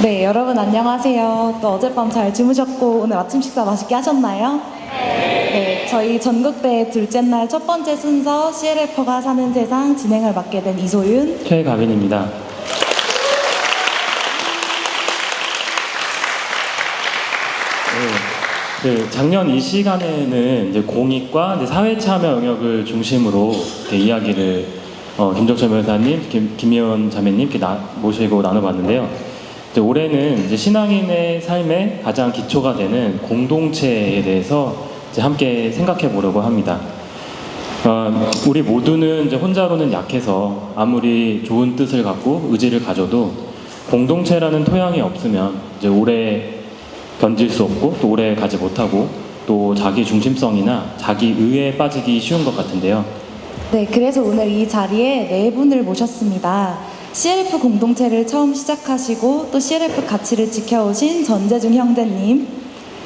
네, 여러분 안녕하세요. 또 어젯밤 잘 주무셨고 오늘 아침 식사 맛있게 하셨나요? 네, 저희 전국대 둘째 날 첫 번째 순서 CLF가 사는 세상 진행을 맡게 된 이소윤, 최가빈입니다. 작년 이 시간에는 이제 공익과 이제 사회 참여 영역을 중심으로 이렇게 이야기를 김종철 변호사님, 김희원 자매님 이렇게 모시고 나눠봤는데요. 이제 올해는 이제 신앙인의 삶의 가장 기초가 되는 공동체에 대해서 이제 함께 생각해 보려고 합니다. 우리 모두는 이제 혼자로는 약해서 아무리 좋은 뜻을 갖고 의지를 가져도 공동체라는 토양이 없으면 이제 오래 견딜 수 없고 또 오래 가지 못하고 또 자기 중심성이나 자기 의에 빠지기 쉬운 것 같은데요. 네, 그래서 오늘 이 자리에 네 분을 모셨습니다. CLF 공동체를 처음 시작하시고 또 CLF 가치를 지켜오신 전재중 형제님,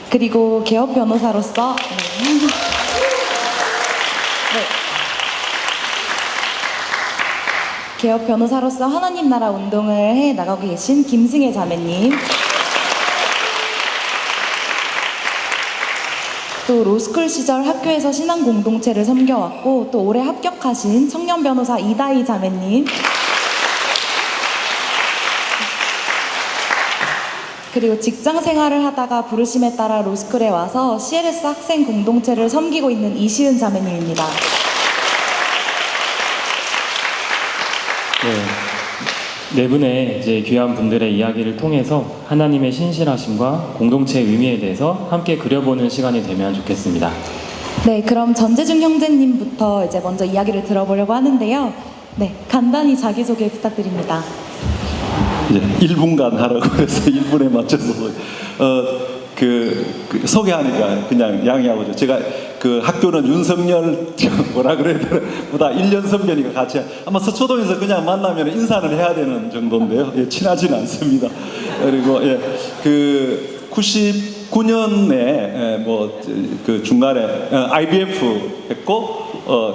그리고 개업 변호사로서 개업 변호사로서 하나님 나라 운동을 해 나가고 계신 김승혜 자매님, 또 로스쿨 시절 학교에서 신앙 공동체를 섬겨왔고 또 올해 합격하신 청년 변호사 이다희 자매님, 그리고 직장 생활을 하다가 부르심에 따라 로스쿨에 와서 CLS 학생 공동체를 섬기고 있는 이시은 자매님입니다. 네 분의 이제 귀한 분들의 이야기를 통해서 하나님의 신실하심과 공동체의 의미에 대해서 함께 그려보는 시간이 되면 좋겠습니다. 네, 그럼 전재중 형제님부터 이제 먼저 이야기를 들어보려고 하는데요. 네, 간단히 자기소개 부탁드립니다. 이제 1분간 하라고 해서 1분에 맞춰서 소개하니까 그냥 양해하고죠. 제가 그 학교는 윤석열 뭐라 그래야 되나 보다 1년 선배니까 같이 아마 서초동에서 그냥 만나면 인사를 해야 되는 정도인데요. 예, 친하지는 않습니다. 그리고 그 99년에 그 중간에 IBF 했고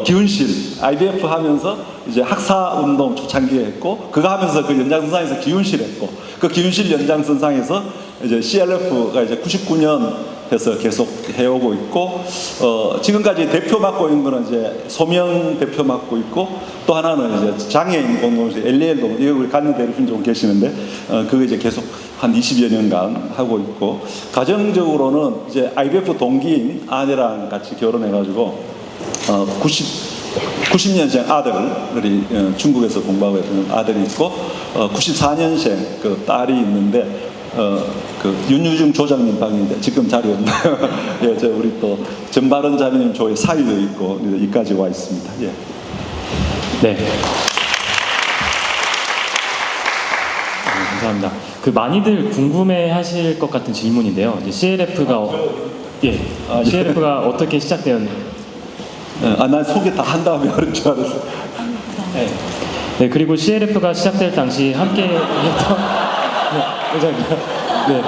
기운실 IBF 하면서 이제 학사운동 초창기에 했고 그거 하면서 그 연장선상에서 기운실 했고 그 기운실 연장선상에서 이제 CLF가 이제 99년 해서 계속 해오고 있고 지금까지 대표 맡고 있는 거는 이제 소명 대표 맡고 있고 또 하나는 이제 장애인 공동체 LL 동 이거 우리 간여 대리분좀 계시는데 그거 이제 계속 한 20여 년간 하고 있고 가정적으로는 이제 IBF 동기인 아내랑 같이 결혼해가지고 90년생 아들이 중국에서 공부하고 있는 아들이 있고 94년생 그 딸이 있는데 그 윤유중 조장님 방인데 지금 자리 없나요? 예, 저 우리 또 전바른 자매님 조의 사위도 있고 이까지 와 있습니다. 예. 네. 감사합니다. 그 많이들 궁금해하실 것 같은 질문인데요. 이제 CLF가 CLF가 어떻게 시작되었는지. 난 소개 다 한 다음에 하는 줄 알았어. 네, 그리고 CLF가 시작될 당시 함께 했던 네.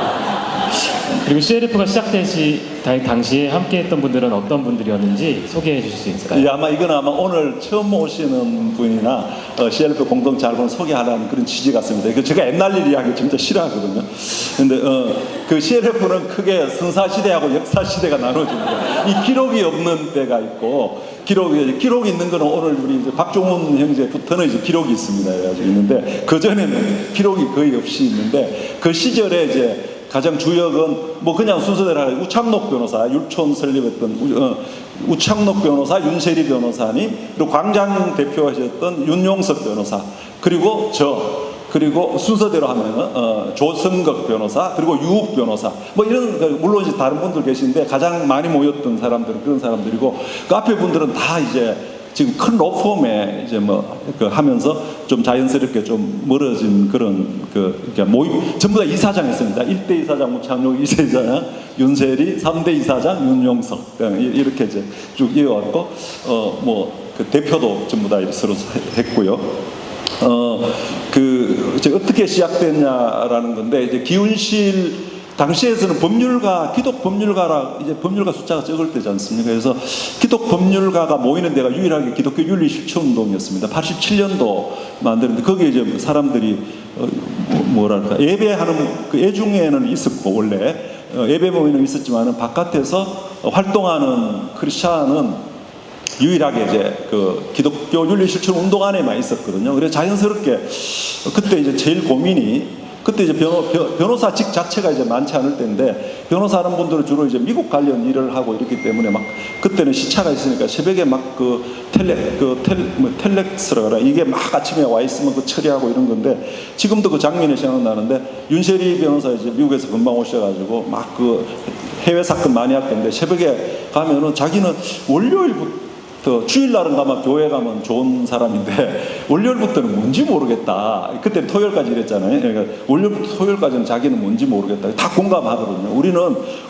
그리고 CLF가 시작될 당시에 함께했던 분들은 어떤 분들이었는지 소개해 주실 수 있을까요? 예, 아마 이건 아마 오늘 처음 오시는 분이나 CLF 공동체 알고는 소개하라는 그런 취지 같습니다. 이거 제가 옛날 일 이야기 진짜 싫어하거든요. 근데 그 CLF는 크게 선사시대하고 역사시대가 나눠집니다. 이 기록이 없는 때가 있고 기록이 있는 거는 오늘 우리 이제 박종훈 형제부터는 이제 기록이 있습니다. 해가지고 있는데 그 전에는 기록이 거의 없이 있는데 그 시절에 이제 가장 주역은 뭐 그냥 순서대로 하면 우창록 변호사, 율촌 설립했던 우창록 변호사, 윤세리 변호사님, 그리고 광장 대표하셨던 윤용석 변호사, 그리고 그리고 순서대로 하면은 조성극 변호사, 그리고 유욱 변호사, 뭐 이런 물론 이제 다른 분들 계신데 가장 많이 모였던 사람들은 그런 사람들이고 그 앞에 분들은 다 이제 지금 큰 로펌에 이제 하면서 좀 자연스럽게 좀 멀어진 그런 모임 전부 다 이사장했습니다. 1대 이사장 우창록, 2대 이사장 윤세리, 3대 이사장 윤용석 이렇게 이제 쭉 이어왔고 그 대표도 전부 다 서로 했고요. 이제 어떻게 시작됐냐라는 건데 이제 기운실 당시에서는 법률가, 기독 법률가라, 이제 법률가 숫자가 적을 때지 않습니까? 그래서 기독 법률가가 모이는 데가 유일하게 기독교 윤리 실천운동이었습니다. 87년도 만드는데 거기에 이제 사람들이 뭐랄까 예배하는 그 애중에는 있었고 원래 예배 모임은 있었지만은 바깥에서 활동하는 크리스찬은 유일하게 이제 그 기독교 윤리 실천 운동안에만 있었거든요. 그래서 자연스럽게 그때 이제 제일 고민이 그때 이제 변호사직 자체가 이제 많지 않을 때인데 변호사 하는 분들은 주로 이제 미국 관련 일을 하고 이렇기 때문에 막 그때는 시차가 있으니까 새벽에 막 그 텔렉스라 그래 이게 막 아침에 와 있으면 그 처리하고 이런 건데 지금도 그 장면이 생각나는데 윤세리 변호사 이제 미국에서 금방 오셔가지고 막 그 해외 사건 많이 할 텐데 새벽에 가면은 자기는 월요일부터 주일날은 가면 교회 가면 좋은 사람인데 월요일부터는 뭔지 모르겠다. 그때 토요일까지 이랬잖아요. 그러니까 월요일부터 토요일까지는 자기는 뭔지 모르겠다. 다 공감하거든요. 우리는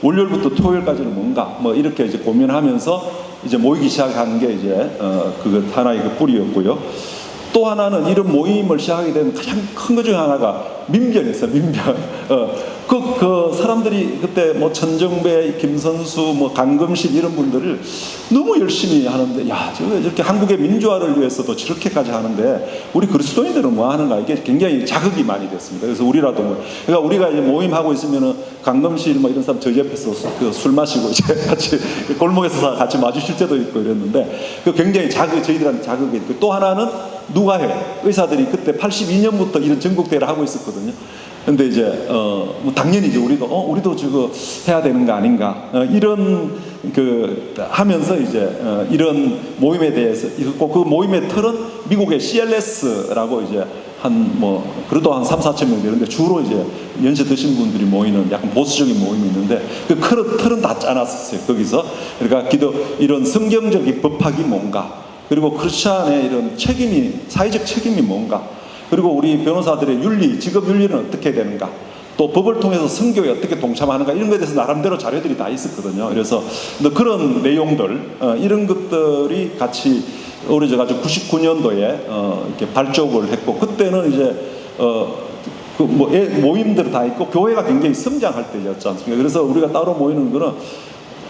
월요일부터 토요일까지는 뭔가 뭐 이렇게 이제 고민하면서 이제 모이기 시작한 게 이제 그거 하나의 그 뿌리였고요. 또 하나는 이런 모임을 시작하게 된 가장 큰 것 중에 하나가 민변이었어요. 민변. 그 사람들이 그때 뭐 천정배, 김선수, 뭐 강금실 이런 분들을 너무 열심히 하는데, 야, 저렇게 한국의 민주화를 위해서도 저렇게까지 하는데 우리 그리스도인들은 뭐 하는가 이게 굉장히 자극이 많이 됐습니다. 그래서 우리라도 뭐, 그러니까 우리가 이제 모임하고 있으면은 강금실 뭐 이런 사람 저 옆에서 술 마시고 이제 같이 골목에서 같이 마주칠 때도 있고 이랬는데 그 굉장히 저희들한테 자극이 있고 또 하나는 누가 해? 의사들이 그때 82년부터 이런 전국대회를 하고 있었거든요. 근데 이제 뭐 당연히 이제 우리도 저거 해야 되는 거 아닌가 이런 그 하면서 이제 이런 모임에 대해서 그 모임의 틀은 미국의 CLS라고 이제 한 뭐 그래도 한 3-4천 명 되는데 주로 이제 연세 드신 분들이 모이는 약간 보수적인 모임이 있는데 그 틀은 다 짜놨었어요. 거기서 그러니까 이런 성경적인 법학이 뭔가 그리고 크리스찬의 이런 책임이 사회적 책임이 뭔가 그리고 우리 변호사들의 윤리, 직업 윤리는 어떻게 되는가 또 법을 통해서 선교에 어떻게 동참하는가 이런 것에 대해서 나름대로 자료들이 다 있었거든요. 그래서 그런 내용들 이런 것들이 같이 어우러져가지고 99년도에 이렇게 발족을 했고 그때는 이제 그 모임들 다 있고 교회가 굉장히 성장할 때였지 않습니까? 그래서 우리가 따로 모이는 거는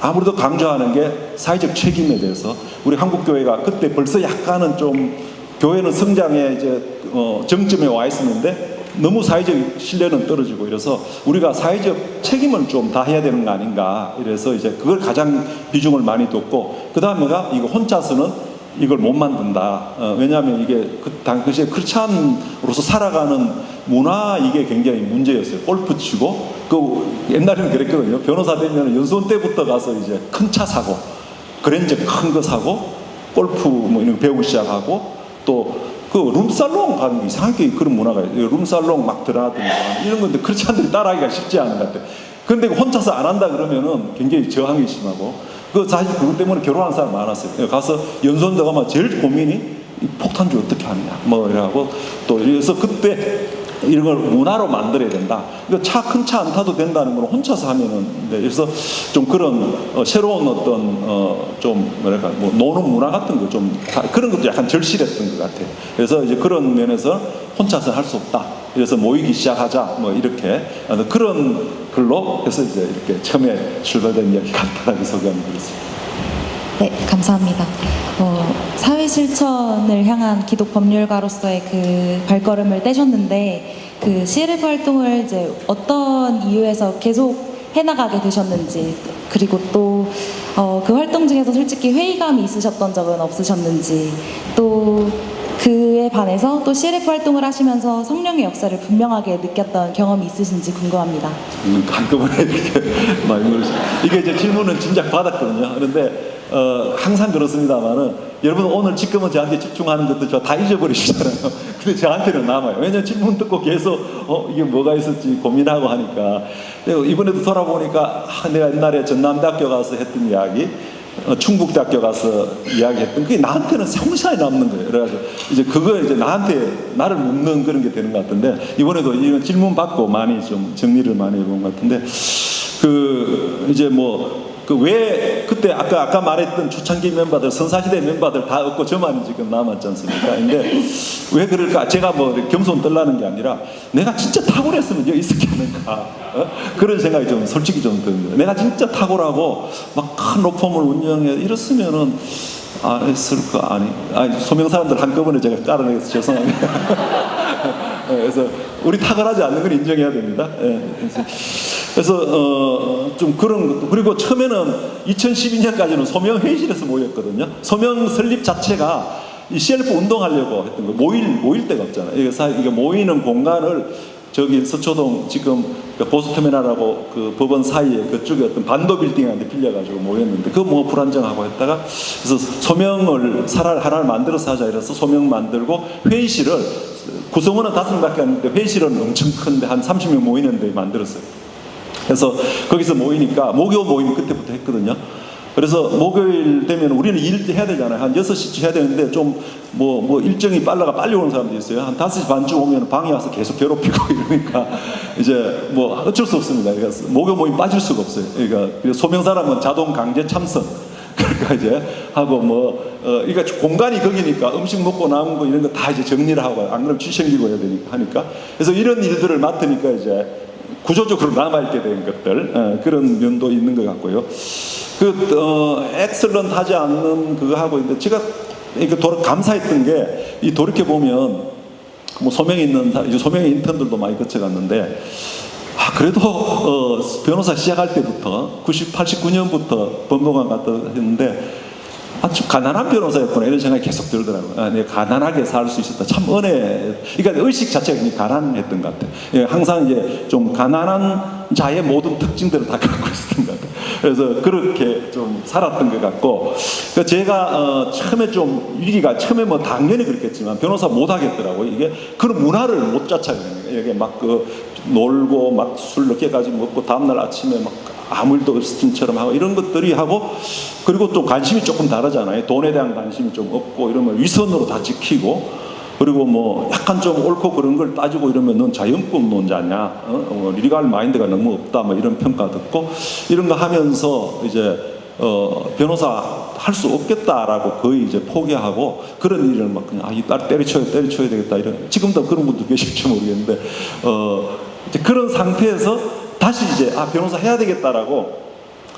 아무래도 강조하는 게 사회적 책임에 대해서 우리 한국 교회가 그때 벌써 약간은 좀 교회는 성장에 이제 정점에 와 있었는데 너무 사회적 신뢰는 떨어지고 이래서 우리가 사회적 책임을 좀 다 해야 되는 거 아닌가 이래서 이제 그걸 가장 비중을 많이 뒀고 그 다음에가 이거 혼자서는 이걸 못 만든다. 왜냐하면 이게 그 당시에 크리스찬으로서 살아가는 문화 이게 굉장히 문제였어요. 골프 치고 그 옛날에는 그랬거든요. 변호사 되면 연수원 때부터 가서 이제 큰 차 사고 그랜저 큰 거 사고 골프 뭐 이런 거 배우기 시작하고 또 그 룸살롱 가는 게 이상하게 그런 문화가 있어요. 룸살롱 막 들어가든가 이런 건데 크리스찬들이 따라하기가 쉽지 않은 것 같아요. 그런데 혼자서 안 한다 그러면은 굉장히 저항이 심하고 그 사실 그것 때문에 결혼한 사람 많았어요. 가서 연수원대 가면 제일 고민이 이 폭탄주 어떻게 하느냐 뭐 이래가고 또 그래서 그때 이런 걸 문화로 만들어야 된다. 이거 큰 차 안 타도 된다는 건 혼자서 하면은 그래서 좀 그런 새로운 어떤 좀 뭐랄까 뭐 노는 문화 같은 거 좀 그런 것도 약간 절실했던 것 같아요. 그래서 이제 그런 면에서 혼자서 할 수 없다. 그래서 모이기 시작하자 뭐 이렇게 그런 글로 해서 이제 이렇게 처음에 출발된 이야기 간단하게 소개하는 거였습니다. 네, 감사합니다. 사회 실천을 향한 기독 법률가로서의 그 발걸음을 떼셨는데 그 CLF 활동을 이제 어떤 이유에서 계속 해나가게 되셨는지 그리고 또 그 활동 중에서 솔직히 회의감이 있으셨던 적은 없으셨는지 또 그에 반해서 또 CLF 활동을 하시면서 성령의 역사를 분명하게 느꼈던 경험이 있으신지 궁금합니다. 한꺼번에 이렇게 많이 물으시죠. 이게 이제 질문은 진작 받았거든요. 그런데 항상 그렇습니다만은 여러분 오늘 지금은 저한테 집중하는 것도 저 다 잊어버리시잖아요. 근데 저한테는 남아요. 왜냐면 질문 듣고 계속 이게 뭐가 있었지 고민하고 하니까 이번에도 돌아보니까 내가 옛날에 전남대학교 가서 했던 이야기 충북대학교 가서 이야기했던 그게 나한테는 성사에 남는 거예요. 그래가지고 이제 그거 이제 나를 묻는 그런 게 되는 것 같은데 이번에도 이런 질문 받고 많이 좀 정리를 많이 해본 것 같은데 그 이제 뭐 그 왜 그때 아까 말했던 초창기 멤버들 선사시대 멤버들 다 없고 저만 지금 남았지 않습니까? 근데 왜 그럴까? 제가 뭐 겸손 떨라는 게 아니라 내가 진짜 탁월했으면 여기 있었지 않을까? 그런 생각이 좀 솔직히 좀 듭니다. 내가 진짜 탁월하고 막 큰 로펌을 운영해 이랬으면은 안 했을 거 아니 소명 사람들 한꺼번에 제가 깔아내서 죄송합니다. 그래서 우리 탁월하지 않는 걸 인정해야 됩니다. 예. 그래서 좀 그런 것도, 그리고 처음에는 2012년까지는 소명 회의실에서 모였거든요. 소명 설립 자체가 이 CLF 운동하려고 했던 거, 모일 데가 없잖아요. 이게 모이는 공간을 저기 서초동 지금 보스터미널하고 그 법원 사이에 그쪽에 어떤 반도 빌딩한테 빌려가지고 모였는데 그거 뭐 불안정하고 했다가 그래서 소명을 하나를 만들어서 하자 이래서 소명 만들고 회의실을 구성원은 5명밖에 안 되는데 회의실은 엄청 큰데 한 30명 모이는 데 만들었어요. 그래서 거기서 모이니까 목요 모임 그때부터 했거든요. 그래서 목요일 되면 우리는 일 해야 되잖아요. 한 6시쯤 해야 되는데 좀 뭐 일정이 빨리 오는 사람도 있어요. 한 5시 반쯤 오면 방에 와서 계속 괴롭히고 이러니까 이제 뭐 어쩔 수 없습니다. 그래서 목요 모임 빠질 수가 없어요. 그러니까 소명 사람은 자동 강제 참석. 그러니까 이제 하고 그러니까 공간이 거기니까 음식 먹고 남은 거 이런 거 다 이제 정리를 하고 안 그러면 쥐 챙기고 해야 되니까 하니까 그래서 이런 일들을 맡으니까 이제 구조적으로 남아있게 된 것들 그런 면도 있는 것 같고요. 엑셀런트 하지 않는 그거 하고 있는데 제가 감사했던 게 이 돌이켜 보면 뭐 소명이 있는 이제 소명의 인턴들도 많이 거쳐갔는데 그래도 변호사 시작할 때부터 89년부터 법무관 갔다 했는데 아주 가난한 변호사였구나 이런 생각이 계속 들더라고요. 내가 가난하게 살 수 있었다. 참 은혜. 그러니까 의식 자체가 굉장히 가난했던 것 같아요. 예, 항상 이제 좀 가난한 자의 모든 특징들을 다 갖고 있었던 것 같아요. 그래서 그렇게 좀 살았던 것 같고, 그러니까 제가 처음에 좀 위기가 처음에 뭐 당연히 그렇겠지만 변호사 못 하겠더라고요. 이게 그런 문화를 못 쫓아가는 이게 막 놀고 막 술 늦게까지 먹고 다음날 아침에 막 아무 일도 없을 것처럼 하고 이런 것들이 하고 그리고 또 관심이 조금 다르잖아요. 돈에 대한 관심이 좀 없고 이러면 위선으로 다 지키고 그리고 뭐 약간 좀 옳고 그런 걸 따지고 이러면 넌 자연법론자냐 리갈 마인드가 너무 없다 뭐 이런 평가 듣고 이런 거 하면서 이제 변호사 할 수 없겠다라고 거의 이제 포기하고 그런 일을 막 그냥 이 딸 때려쳐야 되겠다 이런 지금도 그런 분도 계실지 모르겠는데 이제 그런 상태에서 다시 이제 변호사 해야 되겠다라고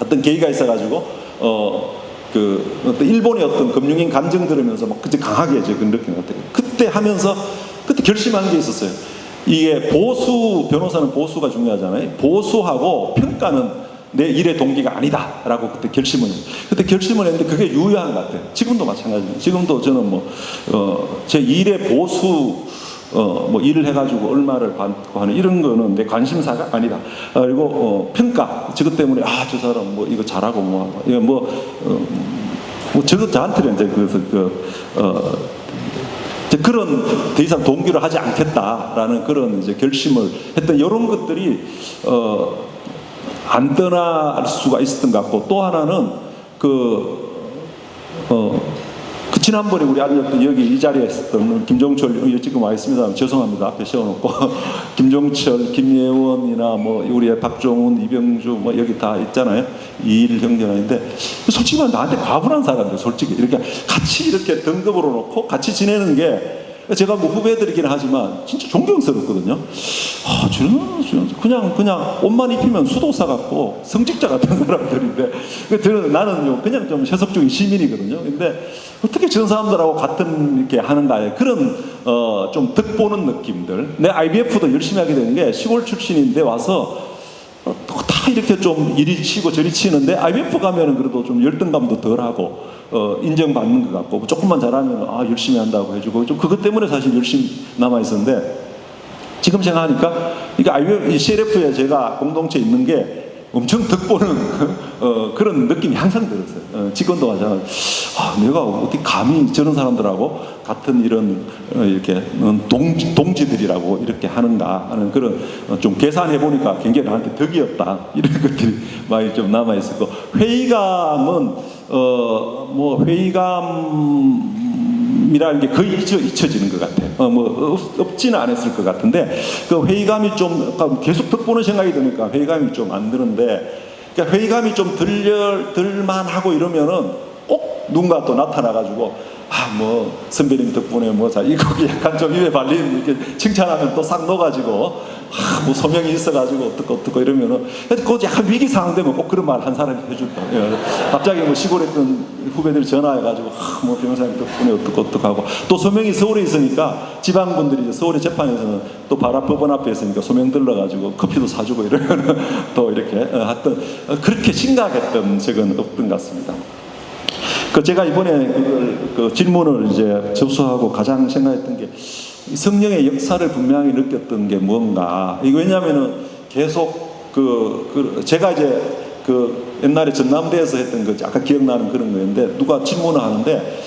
어떤 계기가 있어가지고 어떤 일본의 어떤 금융인 감정 들으면서 막 그때 강하게 이제 그 느낀 것 같아요. 그때 하면서 그때 결심한 게 있었어요. 이게 변호사는 보수가 중요하잖아요. 보수하고 평가는 내 일의 동기가 아니다라고 그때 결심을 했는데 그게 유효한 것 같아요. 지금도 마찬가지입니다. 지금도 저는 제 일의 보수 일을 해가지고 얼마를 받고 하는 이런 거는 내 관심사가 아니다. 그리고 평가 저것 때문에 저 사람 이거 잘하고 저한테는 이제 그래서 그런 더 이상 동기를 하지 않겠다라는 그런 이제 결심을 했던 이런 것들이 안 떠날 수가 있었던 것 같고 또 하나는 지난번에 우리 알렸던 여기 이 자리에 있었던 김종철 지금 와 있습니다. 죄송합니다. 앞에 세워놓고 김종철, 김예원이나 우리의 박종훈, 이병주 여기 다 있잖아요. 이일 형제인데 솔직히 말하면 나한테 과분한 사람들 솔직히 이렇게 같이 이렇게 등급으로 놓고 같이 지내는 게 제가 후배들이긴 하지만 진짜 존경스럽거든요. 그냥 옷만 입히면 수도사 같고 성직자 같은 사람들인데 나는 그냥 좀 세속적인 시민이거든요. 근데 어떻게 저런 사람들하고 같은 이렇게 하는가 그런 좀 득보는 느낌들. 내 IBF도 열심히 하게 되는 게 시골 출신인데 와서 다 이렇게 좀 이리 치고 저리 치는데 IBF 가면은 그래도 좀 열등감도 덜하고 인정받는 것 같고 조금만 잘하면 열심히 한다고 해주고 좀 그것 때문에 사실 열심히 남아 있었는데 지금 생각하니까 이게 IBF, CLF에 제가 공동체 있는 게 엄청 득보는 그런 느낌이 항상 들었어요. 지금도 마찬가지로 내가 어떻게 감히 저런 사람들하고 같은 이런 이렇게 동지들이라고 이렇게 하는가 하는 그런 좀 계산해 보니까 굉장히 나한테 덕이었다 이런 것들이 많이 좀 남아 있었고 회의감은 회의감이라는 게 거의 잊혀지는 것 같아요. 없지는 않았을 것 같은데 그 회의감이 좀 계속 득보는 생각이 드니까 회의감이 좀 안 드는데 그러니까 회의감이 좀 들만하고 이러면은 꼭 누군가 또 나타나가지고 뭐 선배님 덕분에 뭐 자 이 곡이 약간 좀 입에 발리면 이렇게 칭찬하면 또 싹 녹아지고 뭐 소명이 있어가지고 어떻고 이러면은 그 약간 위기 상황 되면 꼭 그런 말 한 사람이 해준다. 예. 갑자기 뭐 시골에 있던 후배들이 전화해가지고 뭐 변호사님 덕분에 어떻고 하고 또 소명이 서울에 있으니까 지방분들이 이제 서울의 재판에서는 또 법원 앞에 있으니까 소명 들러가지고 커피도 사주고 이러면 또 이렇게 하여튼 그렇게 심각했던 적은 없던 것 같습니다. 그 제가 이번에 그 질문을 이제 접수하고 가장 생각했던 게 성령의 역사를 분명히 느꼈던 게 뭔가. 이거 왜냐하면은 계속 제가 이제 그 옛날에 전남대에서 했던 거 아까 기억나는 그런 거였는데 누가 질문을 하는데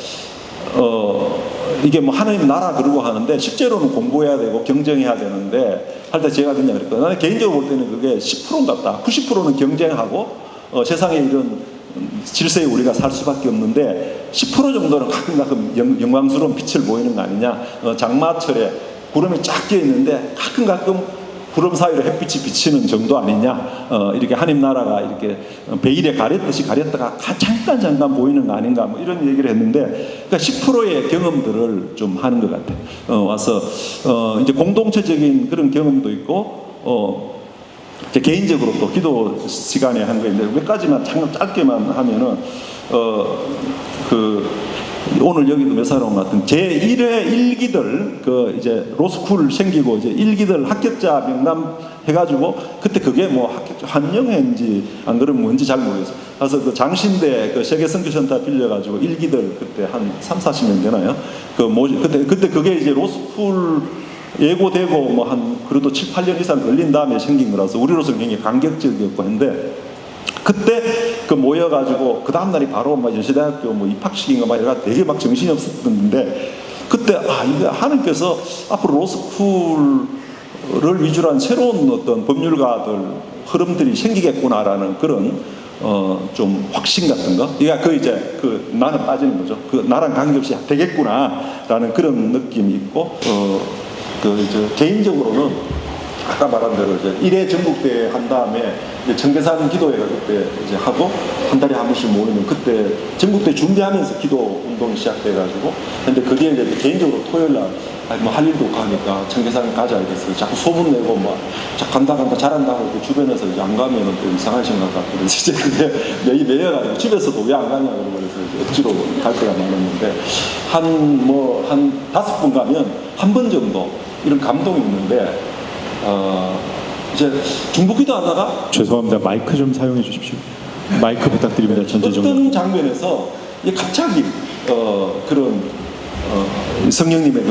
이게 뭐 하나님 나라 그러고 하는데 실제로는 공부해야 되고 경쟁해야 되는데 할 때 제가 그냥 그랬거든요. 나는 개인적으로 볼 때는 그게 10% 같다. 90%는 경쟁하고 세상에 이런 질서에 우리가 살 수밖에 없는데 10% 정도는 가끔 영광스러운 빛을 보이는 거 아니냐. 장마철에 구름이 쫙 끼어 있는데 가끔 구름 사이로 햇빛이 비치는 정도 아니냐. 이렇게 하나님 나라가 이렇게 베일에 가렸듯이 가렸다가 잠깐 보이는 거 아닌가. 뭐 이런 얘기를 했는데 그러니까 10%의 경험들을 좀 하는 것 같아요. 와서 이제 공동체적인 그런 경험도 있고 제 개인적으로 또 기도 시간에 한 거인데 몇 가지만 잠깐 짧게만 하면은 오늘 여기도 몇 사람 온 것 같은 제1회 일기들 이제 로스쿨 생기고 이제 일기들 합격자 명단 해가지고 그때 그게 뭐 합격자 한영회인지 안 그러면 뭔지 잘 모르겠어요. 그래서 그 장신대 그 세계 선교센터 빌려가지고 일기들 그때 한 30-40명 되나요? 그때 그게 이제 로스쿨 예고되고 뭐 한 그래도 7-8년 이상 걸린 다음에 생긴 거라서 우리로서는 굉장히 감격적이었고 했는데 그때 모여가지고 그 다음날이 바로 막 연세대학교 뭐 입학식인가 막 이래가 되게 막 정신이 없었는데 그때 이게 하나님께서 앞으로 로스쿨을 위주로 한 새로운 어떤 법률가들 흐름들이 생기겠구나라는 그런 좀 확신 같은 거. 그러니까 이제 나는 빠지는 거죠. 나랑 관계없이 되겠구나라는 그런 느낌이 있고 이제 개인적으로는 아까 말한 대로 이제 1회 전국대회 한 다음에 이제 청계산 기도회가 그때 이제 하고 한 달에 한 번씩 모이는 그때 전국대 준비하면서 기도 운동이 시작돼가지고 근데 그게 이제 개인적으로 토요일 날 뭐 할 일도 없고 하니까 청계산 가자 이래서 자꾸 소문 내고 막 간다 잘한다고 그 주변에서 이제 안 가면은 또 이상할 생각 같고 그래서 이제 그게 매여가지고 집에서도 왜 안 가냐고 그래서 억지로 갈 때가 많았는데 한 5번 가면 한 번 정도 이런 감동이 있는데 이제 중보기도 하다가 죄송합니다. 마이크 좀 사용해 주십시오. 마이크 부탁드립니다. 전재정. 어떤 장면에서 갑자기 그런 성령님의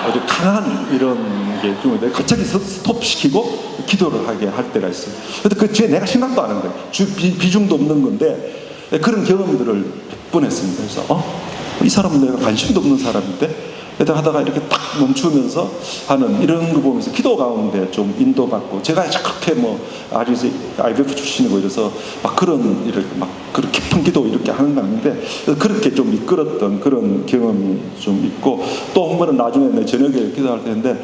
아주 강한 이런 게 좀 갑자기 스톱시키고 기도를 하게 할 때가 있어요. 근데 그 뒤에 내가 생각도 안 한 거예요. 비중도 없는 건데 그런 경험들을 몇 번 했습니다. 그래서 이 사람은 내가 관심도 없는 사람인데 하다가 이렇게 딱 멈추면서 하는 이런 거 보면서 기도 가운데 좀 인도받고 제가 그렇게 뭐 IBF 출신이고 이래서 막 이렇게 그런 깊은 기도 이렇게 하는 거 아닌데 그렇게 좀 이끌었던 그런 경험이 좀 있고 또 한 번은 나중에 내 저녁에 기도할 때인데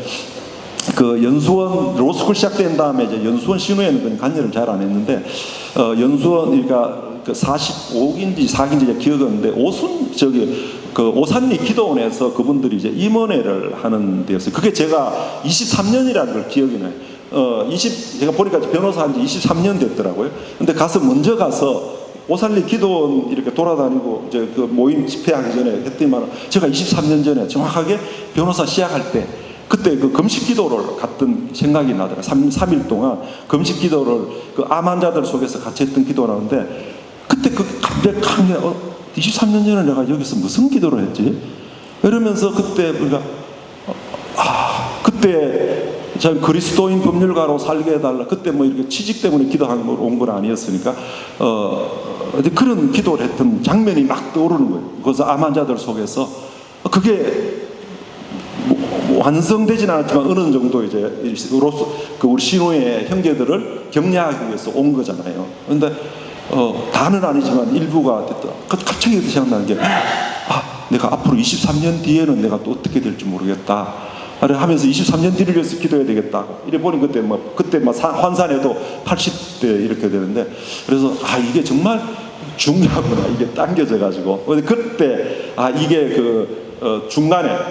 연수원 로스쿨 시작된 다음에 이제 연수원 신우에는 관여를 잘 안 했는데 연수원 그러니까 45기인지 4기인지 기억하는데 오산리 기도원에서 그분들이 이제 임원회를 하는 데였어요. 그게 제가 23년이라는 걸 기억이 나요. 제가 보니까 변호사 한 지 23년 됐더라고요. 근데 먼저 가서 오산리 기도원 이렇게 돌아다니고 이제 모임 집회하기 전에 했더니만 제가 23년 전에 정확하게 변호사 시작할 때 그때 금식 기도를 갔던 생각이 나더라고요. 3일 동안 금식 기도를 암 환자들 속에서 같이 했던 기도라는데 그때 감격한 23년 전에 내가 여기서 무슨 기도를 했지? 이러면서 그때 우리가 그때 전 그리스도인 법률가로 살게 해달라. 그때 뭐 이렇게 취직 때문에 기도한 걸 온 건 아니었으니까 그런 기도를 했던 장면이 막 떠오르는 거예요. 그래서 암 환자들 속에서 그게 완성되진 않았지만 어느 정도 이제 우리 신호의 형제들을 격려하기 위해서 온 거잖아요. 그런데 다는 아니지만 일부가 됐다. 갑자기 생각나는 게 내가 앞으로 23년 뒤에는 내가 또 어떻게 될지 모르겠다. 하면서 23년 뒤를 위해서 기도해야 되겠다. 이래 보니 그때 환산해도 80대 이렇게 되는데 그래서 이게 정말 중요하구나. 이게 당겨져 가지고. 그때 이게 중간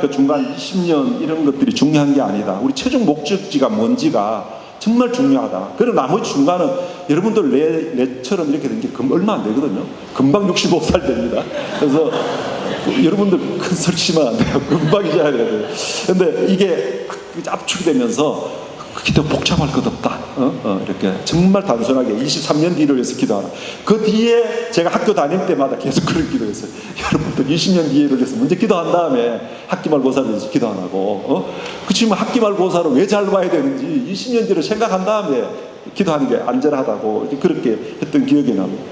20년 이런 것들이 중요한 게 아니다. 우리 최종 목적지가 뭔지가 정말 중요하다. 그리고 나머지 중간은 여러분들 내처럼 이렇게 된 게 얼마 안 되거든요. 금방 65살 됩니다. 그래서 여러분들 큰 소리 치면 안 돼요. 금방 이제야 돼요. 근데 이게 압축이 되면서 기도 복잡할 것 없다. 이렇게 정말 단순하게 23년 뒤를 위해서 기도하라. 그 뒤에 제가 학교 다닐 때마다 계속 그런 기도했어요. 여러분들 20년 뒤를 위해서 먼저 기도한 다음에 학기 말고사를 위해서 기도 안 하고 지금 학기 말고사를 왜 잘 봐야 되는지 20년 뒤를 생각한 다음에 기도하는 게 안전하다고 그렇게 했던 기억이 납니다.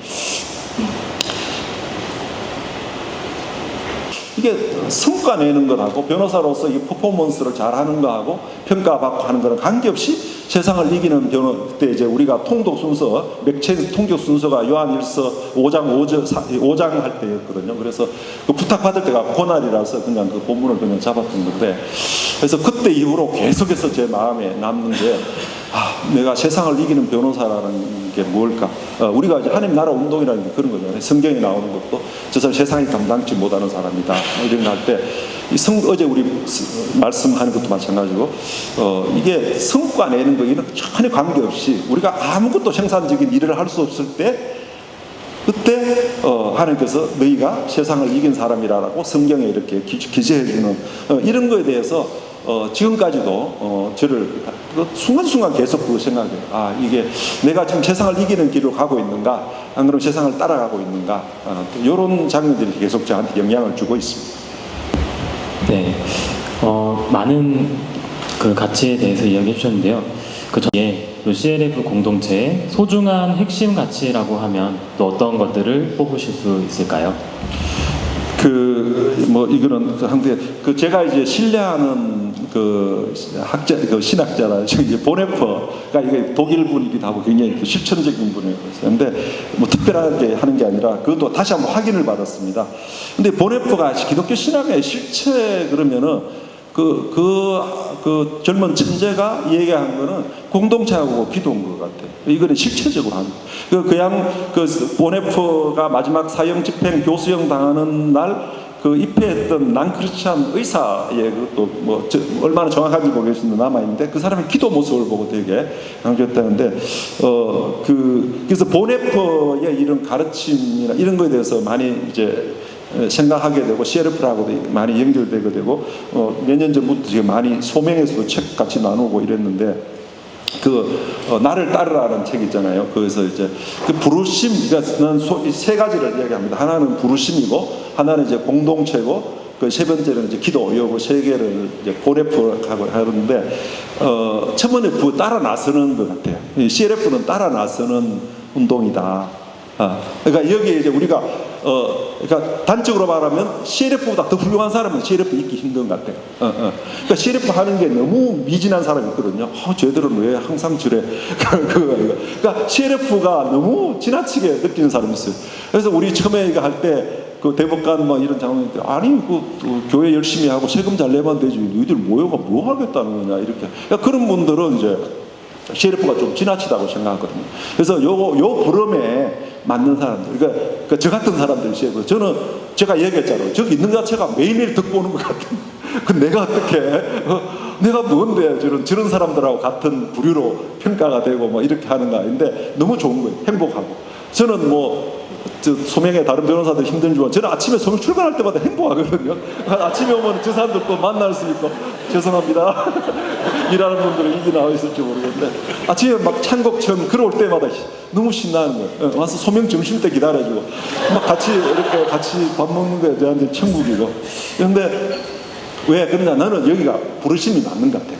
이게 성과 내는 것하고 변호사로서 이 퍼포먼스를 잘하는 거하고 평가받고 하는 거는 관계없이 세상을 이기는 그때 이제 우리가 통독 순서, 맥체인 통독 순서가 요한일서 5장 할 때였거든요. 그래서 그 부탁받을 때가 고날이라서 그냥 그 본문을 그냥 잡았던 건데, 그래서 그때 이후로 계속해서 제 마음에 남는 게 내가 세상을 이기는 변호사라는 게 뭘까? 우리가 이제 하나님 나라 운동이라는 게 그런 거잖아요. 성경에 나오는 것도 저 사람 세상이 감당치 못하는 사람이다. 이런 거 할 때 어제 우리 말씀하는 것도 마찬가지고 이게 성과 내는 거에는 전혀 관계없이 우리가 아무것도 생산적인 일을 할 수 없을 때 그때 하나님께서 너희가 세상을 이긴 사람이라고 성경에 이렇게 기재해 주는 이런 거에 대해서 지금까지도 저를 순간순간 계속 그 생각해요. 이게 내가 지금 세상을 이기는 길로 가고 있는가, 안 그러면 세상을 따라가고 있는가, 이런 장면들이 계속 저한테 영향을 주고 있습니다. 네, 많은 그 가치에 대해서 이야기해 주셨는데요. 그 전에 CLF 공동체의 소중한 핵심 가치라고 하면 또 어떤 것들을 뽑으실 수 있을까요? 이거는 한데 제가 이제 신뢰하는 신학자라 이제 보네퍼가 이게 독일 분이기도 하고 굉장히 실천적인 분이에요. 그런데 특별하게 하는 게 아니라 그것도 다시 한번 확인을 받았습니다. 근데 보네퍼가 기독교 신학의 실체 그러면은 그 젊은 천재가 얘기한 거는 공동체하고 기도인 것 같아요. 이거는 실체적으로 하는 거예요. 그냥 보네퍼가 마지막 사형 집행 교수형 당하는 날 입회했던 난크리스찬 의사의 그것도 얼마나 정확한지 모르겠는데 남아있는데 그 사람의 기도 모습을 보고 되게 강조했다는데 그래서 보네퍼의 이런 가르침이나 이런 거에 대해서 많이 이제 생각하게 되고 CLF라고도 많이 연결되게 되고 몇 년 전부터 지금 많이 소명에서도 책 같이 나누고 이랬는데 나를 따르라는 책 있잖아요. 거기서 이제 부르심, 그러니까 세 가지를 이야기합니다. 하나는 부르심이고, 하나는 이제 공동체고, 세 번째는 이제 기도, 요거 세 개를 이제 보네퍼하고 하는데, 첫 번째 따라 나서는 것 같아요. CLF는 따라 나서는 운동이다. 그러니까 여기에 이제 우리가 그러니까 단적으로 말하면 CLF보다 더 훌륭한 사람은 CLF 있기 힘든 것 같아요. 그러니까 CLF 하는 게 너무 미진한 사람이 있거든요. 쟤들은 왜 항상 저래? 그러니까 CLF가 너무 지나치게 느끼는 사람이 있어요. 그래서 우리 처음에 이거 할 때 대법관 이런 장로님 때 교회 열심히 하고 세금 잘 내면 되지. 너희들 모여가 뭐 하겠다는 거냐 이렇게. 그러니까 그런 분들은 이제 CLF가 좀 지나치다고 생각하거든요. 그래서 요 부름에 맞는 사람들, 그러니까 저 같은 사람들이 CLF. 저는 제가 얘기했잖아요. 저기 있는 자체가 매일매일 듣고 오는 것 같은. 내가 어떻게, 내가 뭔데 저런 사람들하고 같은 부류로 평가가 되고 이렇게 하는 거 아닌데 너무 좋은 거예요. 행복하고. 저는 소명의 다른 변호사들 힘들지만 저는 아침에 소명 출근할 때마다 행복하거든요. 아침에 오면 저 사람들 또 만날 수 있고 죄송합니다. 일하는 분들은 입이 나와 있을지 모르겠는데 아침에 창곡처럼 걸어올 때마다 너무 신나는 거예요. 와서 소명 점심 때 기다려주고 같이 밥 먹는 거에 저한테 천국이고. 그런데 왜 그러냐, 나는 여기가 부르심이 맞는 것 같아요.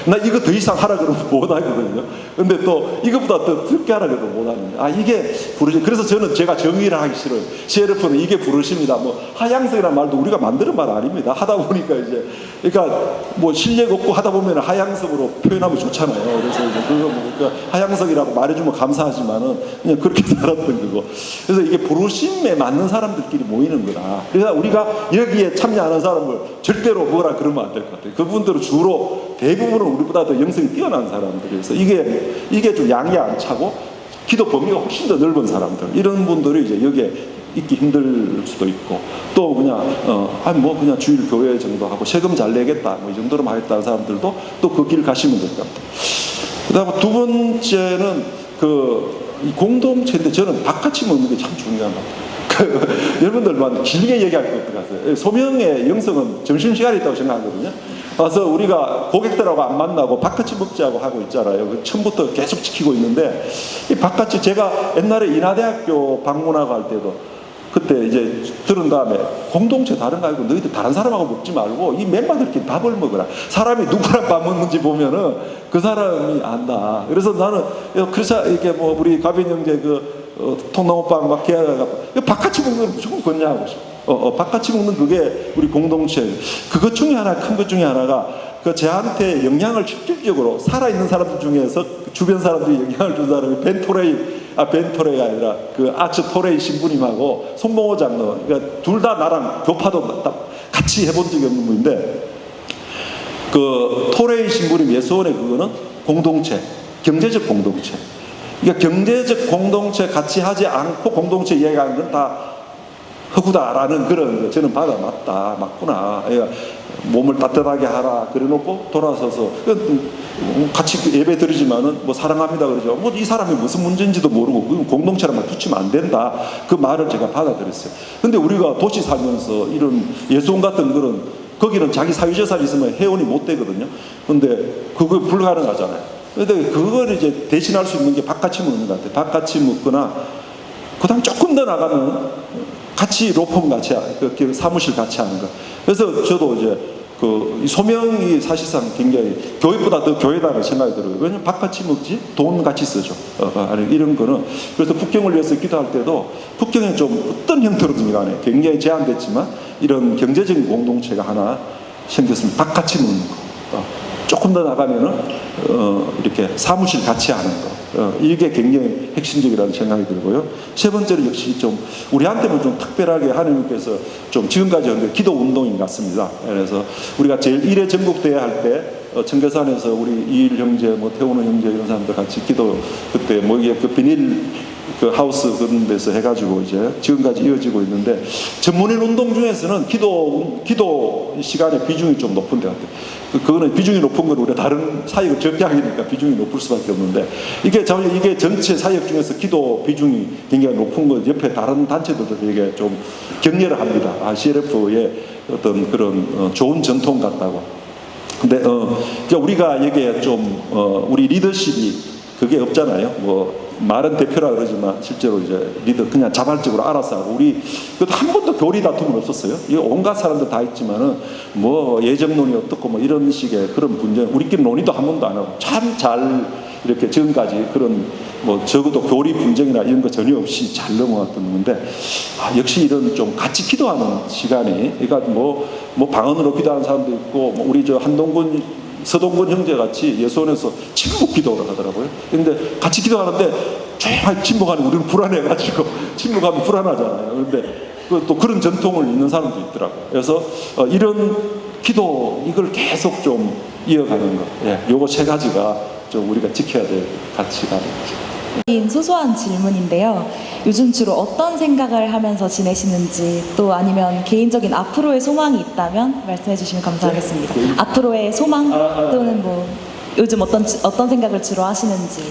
나 이거 더 이상 하라 그러면 못 하거든요. 근데 또 이것보다 더 듣게 하라 그래도 못 하는데 이게 부르심. 그래서 제가 정의를 하기 싫어요. CLF는 이게 부르심이다. 하향성이라는 말도 우리가 만드는 말 아닙니다. 하다 보니까 이제 그러니까 실력 없고 하다 보면 하향성으로 표현하면 좋잖아요. 그래서 이제 그러니까 하향성이라고 말해주면 감사하지만은 그냥 그렇게 살았던 거고. 그래서 이게 부르심에 맞는 사람들끼리 모이는 거다. 그래서 우리가 여기에 참여하는 사람을 절대로 뭐라 그러면 안 될 것 같아요. 그분들은 주로 대부분은 우리보다 더 영성이 뛰어난 사람들이어서 이게 좀 양이 안 차고 기도 범위가 훨씬 더 넓은 사람들, 이런 분들이 이제 여기에 있기 힘들 수도 있고, 또 그냥 그냥 주일 교회 정도 하고 세금 잘 내겠다 뭐 이 정도로만 하겠다는 사람들도 또 그 길 가시면 될 것 같아요. 그다음에 두 번째는 이 공동체인데 저는 바깥이 먹는 게 참 중요한 것 같아요. 여러분들만 길게 얘기할 것 같아요. 소명의 영성은 점심시간이 있다고 생각하거든요. 그래서 우리가 고객들하고 안 만나고 바깥이 먹자고 하고 있잖아요. 처음부터 계속 지키고 있는데, 이 바깥이 제가 옛날에 인하대학교 방문하고 할 때도 그때 이제 들은 다음에 공동체 다른 거 아니고 너희들 다른 사람하고 먹지 말고 이 멤버들끼리 밥을 먹어라. 사람이 누구랑 밥 먹는지 보면은 그 사람이 안다. 그래서 나는 그래서 이렇게 뭐 우리 가빈 형제 통나무빵 막 계약하고 바깥이 먹는 걸 무조건 권장하고 싶어. 바깥이 먹는 그게 우리 공동체. 그것 중에 하나, 큰 것 중에 하나가 저한테 영향을 실질적으로 살아있는 사람들 중에서 주변 사람들이 영향을 준 사람이 벤토레이가 아니라 아츠 토레이 신부님하고 손봉호 장로, 그러니까 둘 다 나랑 교파도 같이 해본 적이 없는 분인데, 토레이 신부님 예수원의 그거는 공동체, 경제적 공동체. 그러니까 경제적 공동체 같이 하지 않고 공동체 이야기하는 건 다 허구다라는 그런 거 저는 맞구나. 몸을 따뜻하게 하라 그래 놓고 돌아서서 같이 예배 드리지만은 뭐 사랑합니다 그러죠. 뭐 이 사람이 무슨 문제인지도 모르고 공동체란 붙이면 안 된다. 그 말을 제가 받아들였어요. 근데 우리가 도시 살면서 이런 예수원 같은 거기는 자기 사유재산이 있으면 회원이 못 되거든요. 근데 그거 불가능하잖아요. 근데 그걸 이제 대신할 수 있는 게 바깥이 먹는 것 같아요. 바깥이 먹거나, 그 다음 조금 더 나가면 같이 로펌 같이, 사무실 같이 하는 거. 그래서 저도 이제 이 소명이 사실상 굉장히 교회보다 더 교회다라는 생각이 들어요. 왜냐면 바깥이 먹지? 돈 같이 쓰죠. 이런 거는. 그래서 북경을 위해서 기도할 때도 북경에 좀 어떤 형태로든 간에 굉장히 제한됐지만 이런 경제적인 공동체가 하나 생겼으면 바깥이 먹는 거. 조금 더 나가면은 이렇게 사무실 같이 하는 거. 이게 굉장히 핵심적이라는 생각이 들고요. 세 번째로 역시 좀 우리한테는 좀 특별하게 하나님께서 좀 지금까지 한 기도 운동인 것 같습니다. 그래서 우리가 제일 1회 전국대회 할 때 청계산에서 우리 이일 형제, 뭐 태우는 형제 이런 사람들 같이 기도, 그때 뭐 이게 비닐 하우스 그런 데서 해가지고 이제 지금까지 이어지고 있는데, 전문인 운동 중에서는 기도 시간의 비중이 좀 높은 데 같아요. 그거는 비중이 높은 건 우리가 다른 사역을 적게 하니까 비중이 높을 수밖에 없는데, 이게 전체 사역 중에서 기도 비중이 굉장히 높은 거 옆에 다른 단체들도 되게 좀 격려를 합니다. CLF의 어떤 그런 좋은 전통 같다고. 근데 우리가 여기에 좀 우리 리더십이 그게 없잖아요. 뭐 말은 대표라 그러지만 실제로 이제 리더 그냥 자발적으로 알아서 하고, 우리 한 번도 교리 다툼은 없었어요. 이거 온갖 사람들 다 있지만은 뭐 예정론이 어떻고 뭐 이런 식의 그런 분쟁, 우리끼리 논의도 한 번도 안 하고 참 잘 이렇게 지금까지 그런 뭐 적어도 교리 분쟁이나 이런 거 전혀 없이 잘 넘어갔던 건데, 역시 이런 좀 같이 기도하는 시간이, 그러니까 뭐 방언으로 기도하는 사람도 있고, 뭐 우리 서동근 형제 같이 예수원에서 침묵 기도를 하더라고요. 근데 같이 기도하는데 조용하게 침묵하는 우리는 불안해가지고 침묵하면 불안하잖아요. 그런데 또 그런 전통을 있는 사람도 있더라고요. 그래서 이런 기도 이걸 계속 좀 이어가는 것, 요거 세 가지가 좀 우리가 지켜야 될 가치가 있죠. 소소한 질문인데요. 요즘 주로 어떤 생각을 하면서 지내시는지, 또 아니면 개인적인 앞으로의 소망이 있다면 말씀해 주시면 감사하겠습니다. 앞으로의 소망 또는 뭐 요즘 어떤 생각을 주로 하시는지.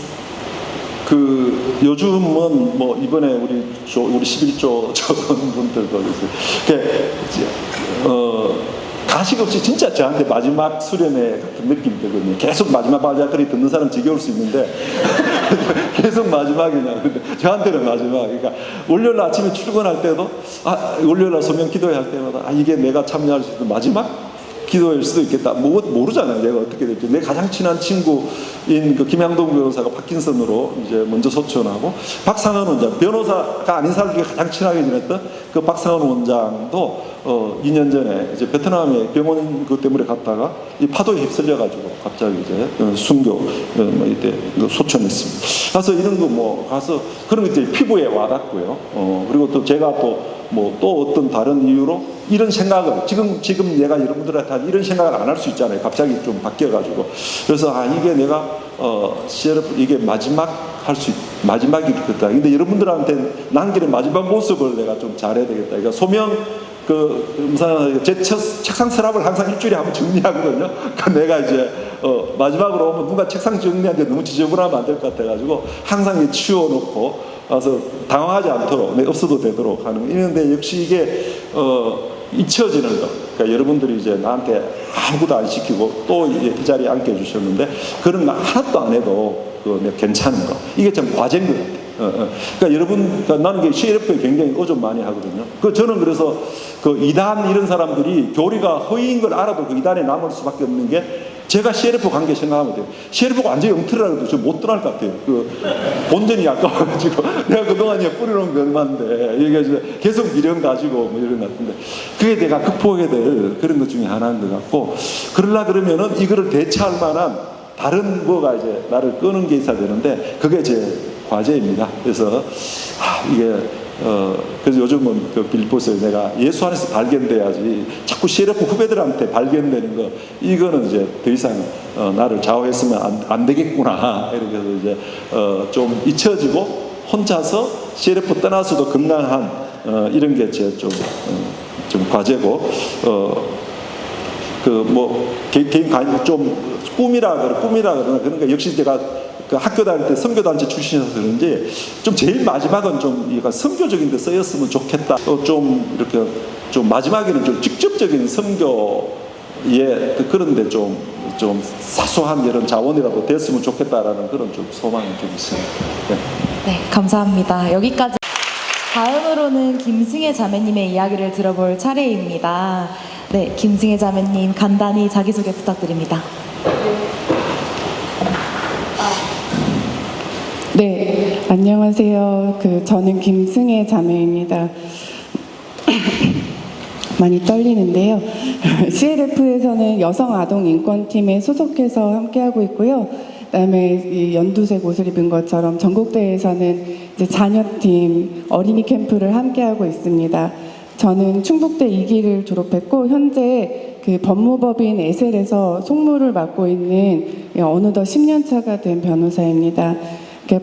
요즘은 뭐 이번에 우리 11조 분들도 있어요. 가식 없이 진짜 저한테 마지막 수련회 같은 느낌이 들거든요. 계속 마지막 발자취 듣는 사람 지겨울 수 있는데 계속 마지막이냐. 근데 저한테는 마지막. 그러니까 월요일 아침에 출근할 때도 월요일 소명 기도회 할 때마다 이게 내가 참여할 수 있는 마지막 기도일 수도 있겠다. 모르잖아요. 내가 어떻게 될지. 내 가장 친한 친구인 김양동 변호사가 파킨슨으로 이제 먼저 소천하고, 박상원 원장, 변호사가 아닌 사람 중에 가장 친하게 지냈던 박상원 원장도 2년 전에 이제 베트남에 병원 때문에 갔다가 이 파도에 휩쓸려가지고 갑자기 이제 순교 이때 소천했습니다. 가서 이런 거 가서 그런 것들이 피부에 와닿고요. 그리고 또 제가 또 어떤 다른 이유로 이런 생각을 지금 내가 여러분들한테 이런 생각을 안 할 수 있잖아요. 갑자기 좀 바뀌어가지고. 그래서 이게 내가 CLF 이게 마지막이 됐다. 근데 여러분들한테 남기는 마지막 모습을 내가 좀 잘해야 되겠다. 그러니까 소명 제 책상 서랍을 항상 일주일에 한번 정리하거든요. 내가 이제 마지막으로 오면 누가 책상 정리하는데 너무 지저분하면 안 될 것 같아가지고 항상 치워놓고 와서 당황하지 않도록 없어도 되도록 하는. 이런데 역시 이게 잊혀지는 것. 그러니까 여러분들이 이제 나한테 아무것도 안 시키고 또 이 자리에 앉게 해주셨는데 그런 거 하나도 안 해도 괜찮은 거. 이게 참 과제인 것 같아요. 그러니까 여러분, 그러니까 나는 CLF에 굉장히 의존 많이 하거든요. 저는 그래서 이단 이런 사람들이 교리가 허위인 걸 알아도 그 이단에 남을 수밖에 없는 게 제가 CLF 관계 생각하면 돼요. CLF가 완전히 엉터리라고 해도 저 못 떠날 것 같아요. 본전이 아까워가지고 내가 그동안 뿌려놓은 게 얼마인데 이게 이제 계속 미련 가지고 뭐 이런 것 같은데 그게 내가 극복해야 될 그런 것 중에 하나인 것 같고 그러면은 이거를 대체할 만한 다른 뭐가 이제 나를 끄는 게 있어야 되는데 그게 제 과제입니다. 그래서 이게 그래서 요즘은 빌보스에 내가 예수 안에서 발견돼야지 자꾸 CLF 후배들한테 발견되는 거 이거는 이제 더 이상 나를 좌우했으면 안 되겠구나 이렇게 해서 이제 좀 잊혀지고 혼자서 CLF 떠나서도 건강한 이런 게 제 좀 과제고 개인 좀 꿈이라 그러나 그러니까 역시 제가 학교 다닐 때 선교단체 출신이라서 그런지 좀 제일 마지막은 좀 선교적인 데 쓰였으면 좋겠다. 또 좀 이렇게 좀 마지막에는 좀 직접적인 선교에 그런데 좀 사소한 이런 자원이라도 됐으면 좋겠다라는 그런 좀 소망이 좀 있습니다. 네, 감사합니다. 여기까지. 다음으로는 김승혜 자매님의 이야기를 들어볼 차례입니다. 네, 김승혜 자매님 간단히 자기소개 부탁드립니다. 네, 안녕하세요. 저는 김승혜 자매입니다. 많이 떨리는데요. CLF에서는 여성 아동 인권팀에 소속해서 함께하고 있고요. 그다음에 이 연두색 옷을 입은 것처럼 전국대회에서는 이제 자녀팀 어린이 캠프를 함께하고 있습니다. 저는 충북대 2기를 졸업했고 현재 법무법인 에셀에서 송무를 맡고 있는 어느덧 10년 차가 된 변호사입니다.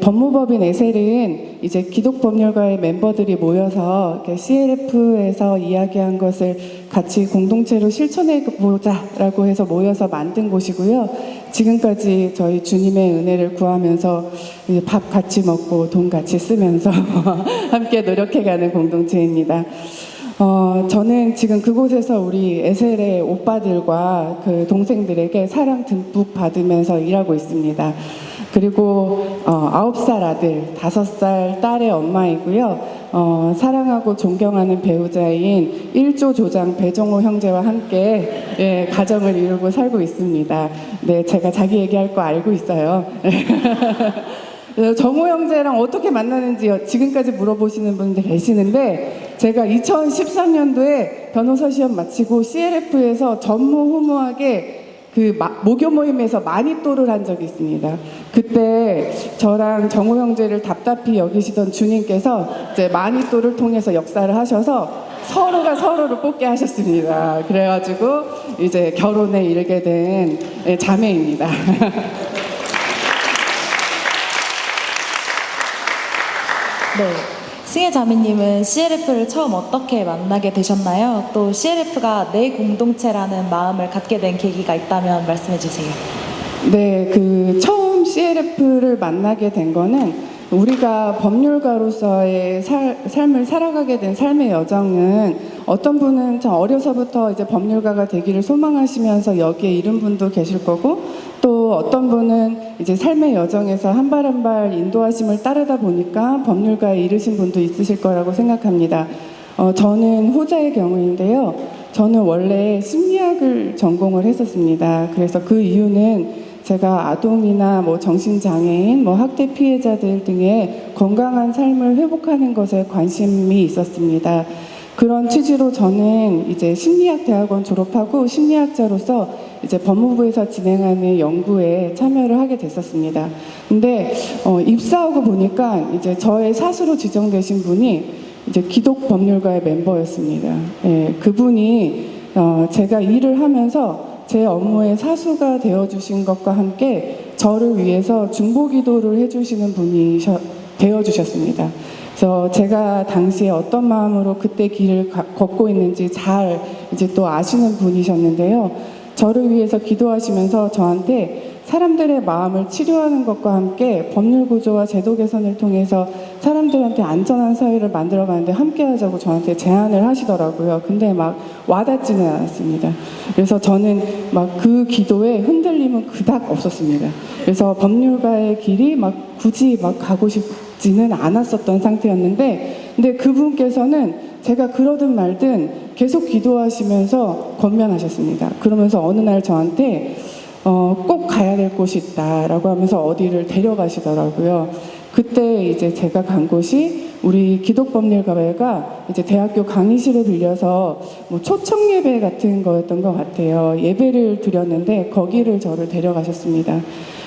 법무법인 에셀은 이제 기독법률가의 멤버들이 모여서 CLF에서 이야기한 것을 같이 공동체로 실천해 보자라고 해서 모여서 만든 곳이고요. 지금까지 저희 주님의 은혜를 구하면서 이제 밥 같이 먹고 돈 같이 쓰면서 함께 노력해가는 공동체입니다. 저는 지금 그곳에서 우리 에셀의 오빠들과 동생들에게 사랑 듬뿍 받으면서 일하고 있습니다. 그리고 9살 아들, 5살 딸의 엄마이고요. 사랑하고 존경하는 배우자인 1조 조장 배정호 형제와 함께 가정을 이루고 살고 있습니다. 네, 제가 자기 얘기할 거 알고 있어요. 정호 형제랑 어떻게 만나는지 지금까지 물어보시는 분들 계시는데 제가 2013년도에 변호사 시험 마치고 CLF에서 전무후무하게 모교 모임에서 마니또를 한 적이 있습니다. 그때 저랑 정호 형제를 답답히 여기시던 주님께서 이제 마니또를 통해서 역사를 하셔서 서로가 서로를 뽑게 하셨습니다. 그래가지고 이제 결혼에 이르게 된 자매입니다. 네, 승혜 자매님은 CLF를 처음 어떻게 만나게 되셨나요? 또 CLF가 내 공동체라는 마음을 갖게 된 계기가 있다면 말씀해 주세요. 네, 처음 CLF를 만나게 된 거는 우리가 법률가로서의 삶을 살아가게 된 삶의 여정은 어떤 분은 참 어려서부터 이제 법률가가 되기를 소망하시면서 여기에 이른 분도 계실 거고 또 어떤 분은 이제 삶의 여정에서 한 발 한 발 인도하심을 따르다 보니까 법률가에 이르신 분도 있으실 거라고 생각합니다. 저는 후자의 경우인데요. 저는 원래 심리학을 전공을 했었습니다. 그래서 그 이유는 제가 아동이나 정신장애인, 학대 피해자들 등의 건강한 삶을 회복하는 것에 관심이 있었습니다. 그런 취지로 저는 이제 심리학 대학원 졸업하고 심리학자로서 이제 법무부에서 진행하는 연구에 참여를 하게 됐었습니다. 근데 입사하고 보니까 이제 저의 사수로 지정되신 분이 이제 기독법률가의 멤버였습니다. 예, 그분이 제가 일을 하면서 제 업무의 사수가 되어주신 것과 함께 저를 위해서 중보기도를 해주시는 분이 되어주셨습니다. 그래서 제가 당시에 어떤 마음으로 그때 길을 걷고 있는지 잘 이제 또 아시는 분이셨는데요. 저를 위해서 기도하시면서 저한테 사람들의 마음을 치료하는 것과 함께 법률 구조와 제도 개선을 통해서 사람들한테 안전한 사회를 만들어가는데 함께 하자고 저한테 제안을 하시더라고요. 근데 막 와닿지는 않았습니다. 그래서 저는 막 그 기도에 흔들림은 그닥 없었습니다. 그래서 법률가의 길이 막 굳이 막 가고 싶지는 않았었던 상태였는데, 근데 그분께서는 제가 그러든 말든 계속 기도하시면서 권면하셨습니다. 그러면서 어느 날 저한테 꼭 가야 될 곳이 있다라고 하면서 어디를 데려가시더라고요. 그때 이제 제가 간 곳이 우리 기독법률가회가 이제 대학교 강의실을 빌려서 뭐 초청 예배 같은 거였던 것 같아요. 예배를 드렸는데 거기를 저를 데려가셨습니다.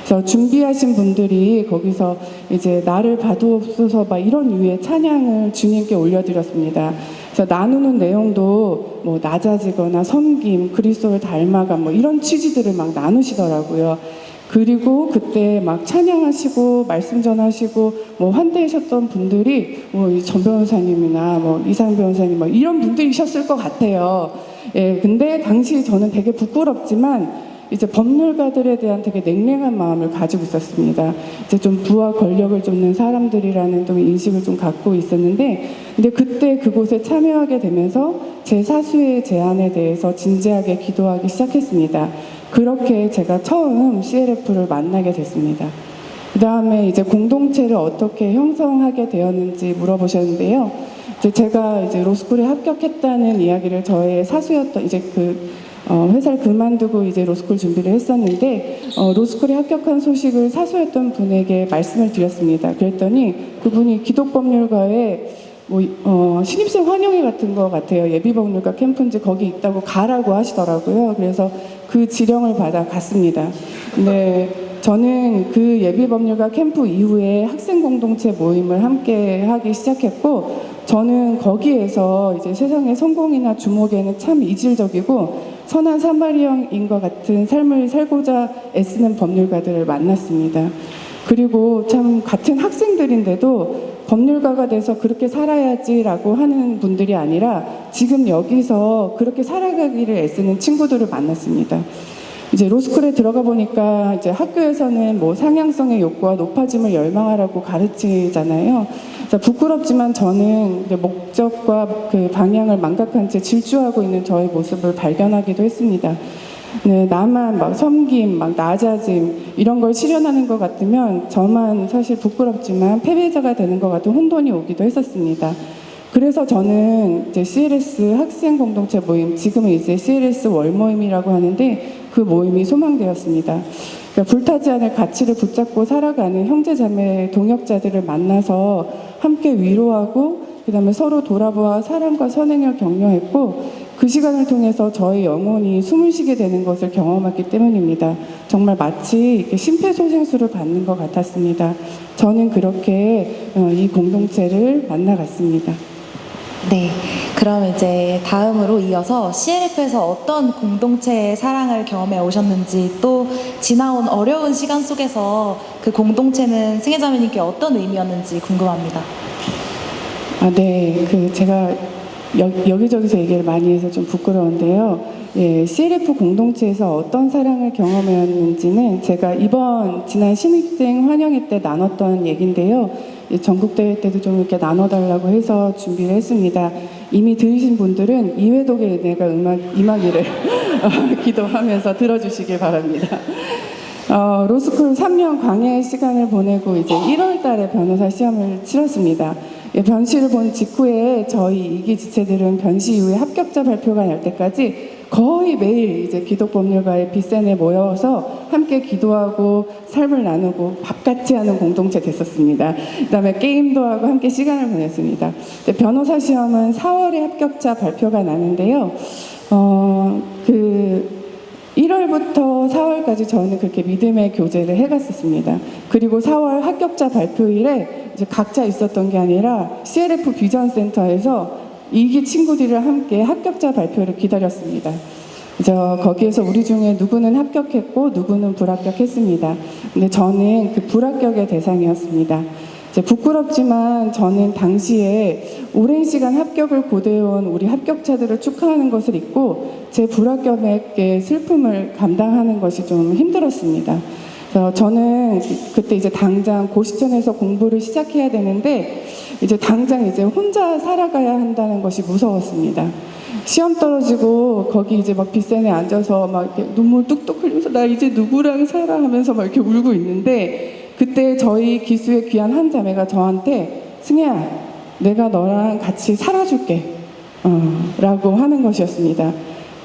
그래서 준비하신 분들이 거기서 이제 나를 봐두옵소서 막 이런 유의 찬양을 주님께 올려드렸습니다. 그래서 나누는 내용도 뭐 낮아지거나 섬김, 그리스도를 닮아가 뭐 이런 취지들을 막 나누시더라고요. 그리고 그때 막 찬양하시고 말씀 전하시고 뭐 환대하셨던 분들이 뭐 전 변호사님이나 뭐 이상 변호사님 뭐 이런 분들이셨을 것 같아요. 예, 근데 당시 저는 되게 부끄럽지만 이제 법률가들에 대한 되게 냉랭한 마음을 가지고 있었습니다. 이제 좀 부와 권력을 쫓는 사람들이라는 또 인식을 좀 갖고 있었는데, 근데 그때 그곳에 참여하게 되면서 제 사수의 제안에 대해서 진지하게 기도하기 시작했습니다. 그렇게 제가 처음 CLF를 만나게 됐습니다. 그 다음에 이제 공동체를 어떻게 형성하게 되었는지 물어보셨는데요. 이제 제가 이제 로스쿨에 합격했다는 이야기를 저의 사수였던 이제 회사를 그만두고 이제 로스쿨 준비를 했었는데 로스쿨에 합격한 소식을 사수였던 분에게 말씀을 드렸습니다. 그랬더니 그분이 기독법률가에 신입생 환영회 같은 거 같아요. 예비법률가 캠프인지 거기 있다고 가라고 하시더라고요. 그래서 그 지령을 받아 갔습니다. 근데 저는 그 예비법률가 캠프 이후에 학생 공동체 모임을 함께 하기 시작했고, 저는 거기에서 이제 세상의 성공이나 주목에는 참 이질적이고 선한 사마리아인 것 같은 삶을 살고자 애쓰는 법률가들을 만났습니다. 그리고 참 같은 학생들인데도 법률가가 돼서 그렇게 살아야지라고 하는 분들이 아니라 지금 여기서 그렇게 살아가기를 애쓰는 친구들을 만났습니다. 이제 로스쿨에 들어가 보니까 이제 학교에서는 뭐 상향성의 욕구와 높아짐을 열망하라고 가르치잖아요. 그래서 부끄럽지만 저는 이제 목적과 그 방향을 망각한 채 질주하고 있는 저의 모습을 발견하기도 했습니다. 네, 나만 막 섬김, 막 낮아짐 이런 걸 실현하는 것 같으면 저만 사실 부끄럽지만 패배자가 되는 것 같은 혼돈이 오기도 했었습니다. 그래서 저는 이제 CLS 학생 공동체 모임, 지금은 이제 CLS 월 모임이라고 하는데 그 모임이 소망되었습니다. 그러니까 불타지 않을 가치를 붙잡고 살아가는 형제자매 동역자들을 만나서 함께 위로하고 그다음에 서로 돌아보아 사랑과 선행을 격려했고, 그 시간을 통해서 저의 영혼이 숨을 쉬게 되는 것을 경험했기 때문입니다. 정말 마치 이렇게 심폐소생술을 받는 것 같았습니다. 저는 그렇게 이 공동체를 만나갔습니다. 네, 그럼 이제 다음으로 이어서 CLF에서 어떤 공동체의 사랑을 경험해 오셨는지, 또 지나온 어려운 시간 속에서 그 공동체는 승혜자매님께 어떤 의미였는지 궁금합니다. 네, 제가 여기저기서 얘기를 많이 해서 좀 부끄러운데요. 예, CLF 공동체에서 어떤 사랑을 경험했는지는 제가 지난 신입생 환영회 때 나눴던 얘기인데요. 전국대회 때도 좀 이렇게 나눠달라고 해서 준비를 했습니다. 이미 들으신 분들은 이회독의 은혜가 임하기를 기도하면서 들어주시길 바랍니다. 로스쿨 3년 광야의 시간을 보내고 이제 1월 달에 변호사 시험을 치렀습니다. 변시를 본 직후에 저희 2기 지체들은 변시 이후에 합격자 발표가 날 때까지 거의 매일 이제 기독법률가의 빗센에 모여서 함께 기도하고 삶을 나누고 밥같이 하는 공동체 됐었습니다. 그다음에 게임도 하고 함께 시간을 보냈습니다. 변호사 시험은 4월에 합격자 발표가 나는데요. 1월부터 4월까지 저는 그렇게 믿음의 교제를 해갔었습니다. 그리고 4월 합격자 발표일에 이제 각자 있었던 게 아니라 CLF 비전 센터에서 2기 친구들이랑 함께 합격자 발표를 기다렸습니다. 그래서 거기에서 우리 중에 누구는 합격했고 누구는 불합격했습니다. 근데 저는 그 불합격의 대상이었습니다. 이제 부끄럽지만 저는 당시에 오랜 시간 합격을 고대해온 우리 합격자들을 축하하는 것을 잊고 제 불합격의 슬픔을 감당하는 것이 좀 힘들었습니다. 그래서 저는 그때 이제 당장 고시촌에서 공부를 시작해야 되는데 이제 당장 이제 혼자 살아가야 한다는 것이 무서웠습니다. 시험 떨어지고 거기 이제 막 빗센에 앉아서 막 이렇게 눈물 뚝뚝 흘리면서 나 이제 누구랑 살아 하면서 막 이렇게 울고 있는데 그때 저희 기수의 귀한 한 자매가 저한테 승혜야 내가 너랑 같이 살아줄게 라고 하는 것이었습니다.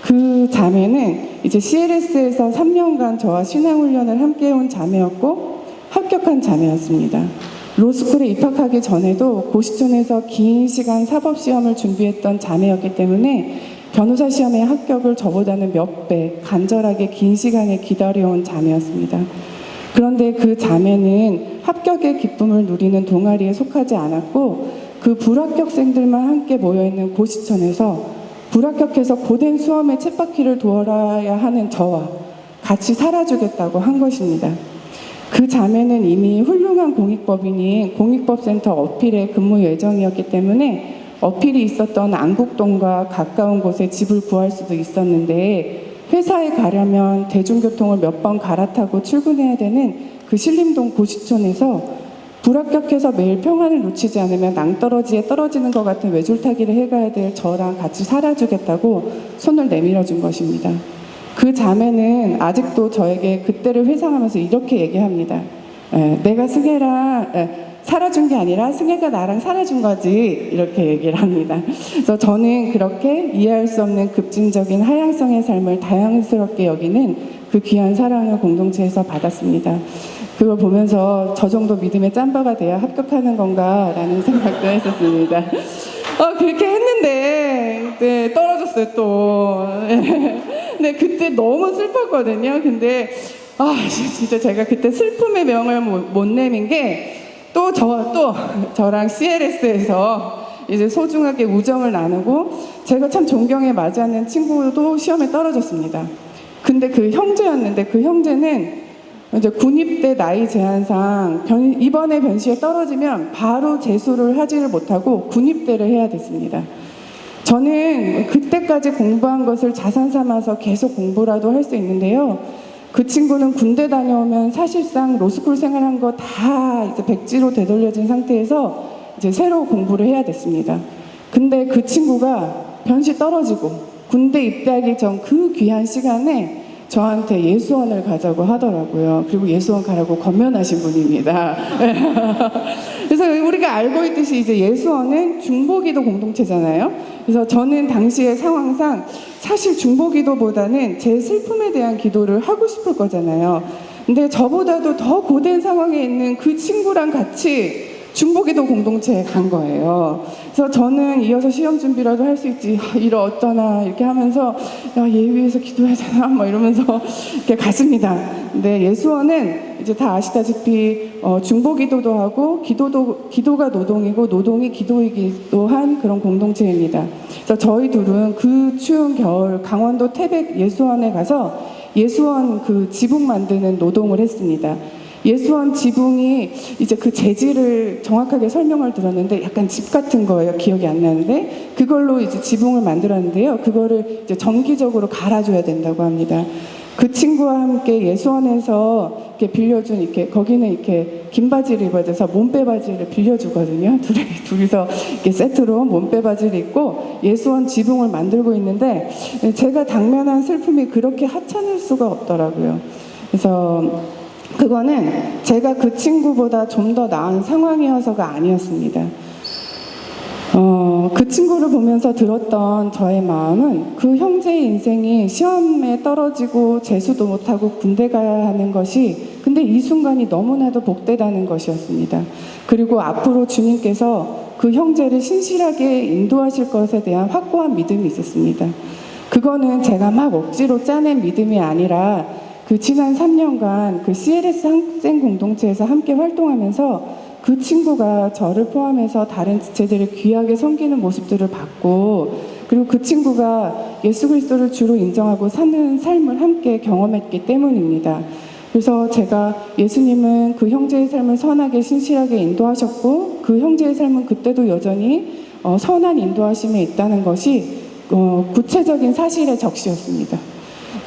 그 자매는 이제 CLS에서 3년간 저와 신앙훈련을 함께 해온 자매였고 합격한 자매였습니다. 로스쿨에 입학하기 전에도 고시촌에서 긴 시간 사법시험을 준비했던 자매였기 때문에 변호사 시험의 합격을 저보다는 몇 배 간절하게 긴 시간을 기다려온 자매였습니다. 그런데 그 자매는 합격의 기쁨을 누리는 동아리에 속하지 않았고 그 불합격생들만 함께 모여있는 고시촌에서 불합격해서 고된 수험의 쳇바퀴를 돌아야 하는 저와 같이 살아주겠다고 한 것입니다. 그 자매는 이미 훌륭한 공익법인인 공익법센터 어필에 근무 예정이었기 때문에 어필이 있었던 안국동과 가까운 곳에 집을 구할 수도 있었는데 회사에 가려면 대중교통을 몇 번 갈아타고 출근해야 되는 그 신림동 고시촌에서 불합격해서 매일 평안을 놓치지 않으면 낭떠러지에 떨어지는 것 같은 외줄타기를 해가야 될 저랑 같이 살아주겠다고 손을 내밀어 준 것입니다. 그 자매는 아직도 저에게 그때를 회상하면서 이렇게 얘기합니다. 내가 승혜랑 살아준 게 아니라 승혜가 나랑 살아준 거지 이렇게 얘기를 합니다. 그래서 저는 그렇게 이해할 수 없는 급진적인 하향성의 삶을 다양스럽게 여기는 그 귀한 사랑을 공동체에서 받았습니다. 그걸 보면서 저 정도 믿음의 짬바가 돼야 합격하는 건가라는 생각도 했었습니다. 그렇게 했는데 네, 떨어졌어요 또. 근데 그때 너무 슬펐거든요. 근데 진짜 제가 그때 슬픔의 명을 못 내민 게 또 저랑 CLS에서 이제 소중하게 우정을 나누고 제가 참 존경에 맞이하는 친구도 시험에 떨어졌습니다. 근데 그 형제였는데 그 형제는 이제 군입대 나이 제한상 이번에 변시에 떨어지면 바로 재수를 하지를 못하고 군입대를 해야 됐습니다. 저는 그때까지 공부한 것을 자산 삼아서 계속 공부라도 할 수 있는데요. 그 친구는 군대 다녀오면 사실상 로스쿨 생활한 거 다 이제 백지로 되돌려진 상태에서 이제 새로 공부를 해야 됐습니다. 근데 그 친구가 변시 떨어지고 군대 입대하기 전 그 귀한 시간에 저한테 예수원을 가자고 하더라고요. 그리고 예수원 가라고 권면하신 분입니다. 그래서 우리가 알고 있듯이 이제 예수원은 중보기도 공동체잖아요. 그래서 저는 당시의 상황상 사실 중보기도보다는 제 슬픔에 대한 기도를 하고 싶을 거잖아요. 근데 저보다도 더 고된 상황에 있는 그 친구랑 같이 중보기도 공동체에 간 거예요. 그래서 저는 이어서 시험 준비라도 할 수 있지, 이러 어쩌나 이렇게 하면서 얘 위해서 기도해야 되나 막 이러면서 이렇게 갔습니다. 근데 예수원은 이제 다 아시다시피 중보기도도 하고 기도가 노동이고 노동이 기도이기도 한 그런 공동체입니다. 그래서 저희 둘은 그 추운 겨울 강원도 태백 예수원에 가서 예수원 그 지붕 만드는 노동을 했습니다. 예수원 지붕이 이제 그 재질을 정확하게 설명을 들었는데 약간 집 같은 거예요. 기억이 안 나는데 그걸로 이제 지붕을 만들었는데요. 그거를 이제 정기적으로 갈아줘야 된다고 합니다. 그 친구와 함께 예수원에서 이렇게 빌려준 거기는 이렇게 긴 바지를 입어야 돼서 몸빼 바지를 빌려주거든요. 둘이서 이렇게 세트로 몸빼 바지를 입고 예수원 지붕을 만들고 있는데 제가 당면한 슬픔이 그렇게 하찮을 수가 없더라고요. 그래서 그거는 제가 그 친구보다 좀 더 나은 상황이어서가 아니었습니다. 그 친구를 보면서 들었던 저의 마음은 그 형제의 인생이 시험에 떨어지고 재수도 못하고 군대 가야 하는 것이 근데 이 순간이 너무나도 복되다는 것이었습니다. 그리고 앞으로 주님께서 그 형제를 신실하게 인도하실 것에 대한 확고한 믿음이 있었습니다. 그거는 제가 막 억지로 짜낸 믿음이 아니라 그 지난 3년간 그 CLS 학생 공동체에서 함께 활동하면서 그 친구가 저를 포함해서 다른 지체들을 귀하게 섬기는 모습들을 봤고 그리고 그 친구가 예수 그리스도를 주로 인정하고 사는 삶을 함께 경험했기 때문입니다. 그래서 제가 예수님은 그 형제의 삶을 선하게 신실하게 인도하셨고 그 형제의 삶은 그때도 여전히 선한 인도하심에 있다는 것이 구체적인 사실의 적시였습니다.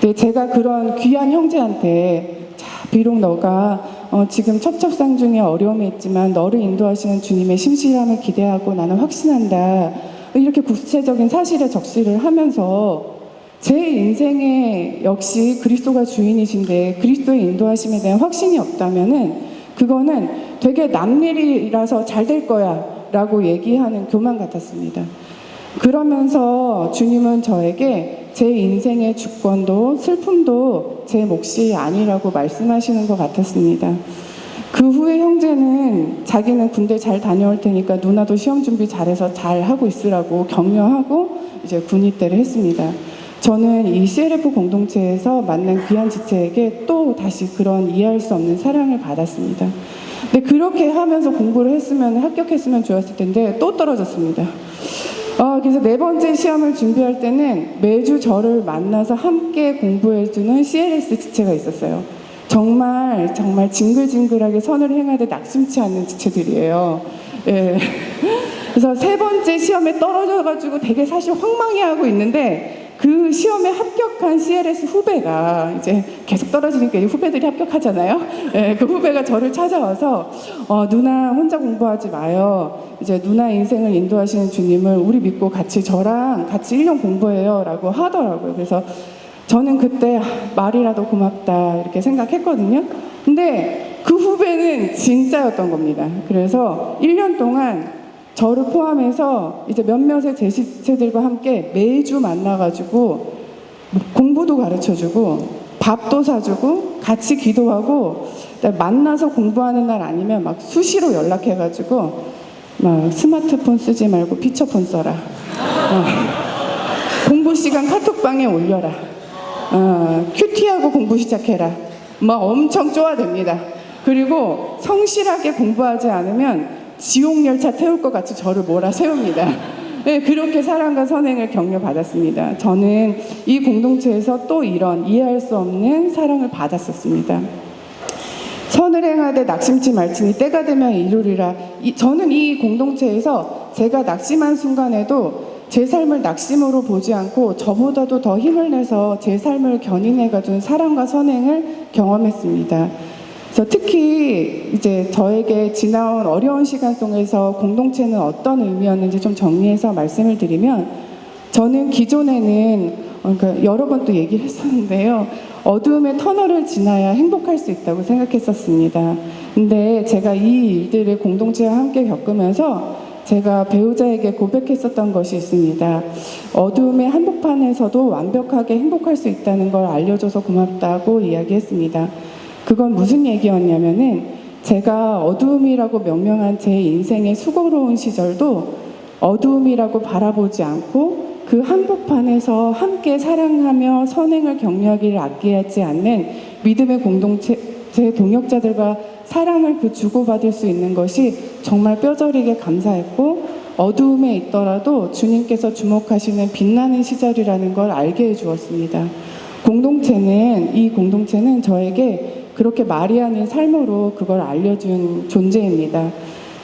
근데 제가 그런 귀한 형제한테 자, 비록 너가 지금 첩첩상 중에 어려움이 있지만 너를 인도하시는 주님의 신실함을 기대하고 나는 확신한다. 이렇게 구체적인 사실의 적시를 하면서 제 인생에 역시 그리스도가 주인이신데 그리스도의 인도하심에 대한 확신이 없다면은 그거는 되게 남일이라서 잘 될 거야 라고 얘기하는 교만 같았습니다. 그러면서 주님은 저에게 제 인생의 주권도 슬픔도 제 몫이 아니라고 말씀하시는 것 같았습니다. 그 후에 형제는 자기는 군대 잘 다녀올 테니까 누나도 시험 준비 잘해서 잘 하고 있으라고 격려하고 이제 군입대를 했습니다. 저는 이 CLF 공동체에서 만난 귀한 지체에게 또 다시 그런 이해할 수 없는 사랑을 받았습니다. 근데 그렇게 하면서 공부를 했으면 합격했으면 좋았을 텐데 또 떨어졌습니다. 그래서 4번째 시험을 준비할 때는 매주 저를 만나서 함께 공부해주는 CLS 지체가 있었어요. 정말 징글징글하게 선을 행하되 낙심치 않는 지체들이에요. 예. 그래서 3번째 시험에 떨어져가지고 되게 사실 황망해하고 있는데 그 시험에 합격한 CLS 후배가 이제 계속 떨어지니까 이 후배들이 합격하잖아요. 예, 그 후배가 저를 찾아와서 누나 혼자 공부하지 마요. 이제 누나 인생을 인도하시는 주님을 우리 믿고 저랑 같이 1년 공부해요 라고 하더라고요. 그래서 저는 그때 말이라도 고맙다 이렇게 생각했거든요. 근데 그 후배는 진짜였던 겁니다. 그래서 1년 동안 저를 포함해서 이제 몇몇의 제시체들과 함께 매주 만나가지고 공부도 가르쳐주고 밥도 사주고 같이 기도하고 만나서 공부하는 날 아니면 막 수시로 연락해가지고 막 스마트폰 쓰지 말고 피처폰 써라. 공부 시간 카톡방에 올려라. 큐티하고 공부 시작해라. 막 엄청 쪼아댑니다. 그리고 성실하게 공부하지 않으면 지옥열차 태울 것 같이 저를 몰아세웁니다. 네, 그렇게 사랑과 선행을 격려받았습니다. 저는 이 공동체에서 또 이런 이해할 수 없는 사랑을 받았었습니다. 선을 행하되 낙심치 말지니 때가 되면 이루리라. 저는 이 공동체에서 제가 낙심한 순간에도 제 삶을 낙심으로 보지 않고 저보다도 더 힘을 내서 제 삶을 견인해가준 사랑과 선행을 경험했습니다. 그래서 특히 이제 저에게 지나온 어려운 시간 속에서 공동체는 어떤 의미였는지 좀 정리해서 말씀을 드리면 저는 기존에는 그러니까 여러 번 또 얘기를 했었는데요. 어두움의 터널을 지나야 행복할 수 있다고 생각했었습니다. 근데 제가 이 일들을 공동체와 함께 겪으면서 제가 배우자에게 고백했었던 것이 있습니다. 어두움의 한복판에서도 완벽하게 행복할 수 있다는 걸 알려줘서 고맙다고 이야기했습니다. 그건 무슨 얘기였냐면은 제가 어두움이라고 명명한 제 인생의 수고로운 시절도 어두움이라고 바라보지 않고 그 한복판에서 함께 사랑하며 선행을 격려하기를 아끼지 않는 믿음의 공동체 제 동역자들과 사랑을 주고받을 수 있는 것이 정말 뼈저리게 감사했고 어두움에 있더라도 주님께서 주목하시는 빛나는 시절이라는 걸 알게 해주었습니다. 이 공동체는 저에게 그렇게 말이 아닌 삶으로 그걸 알려준 존재입니다.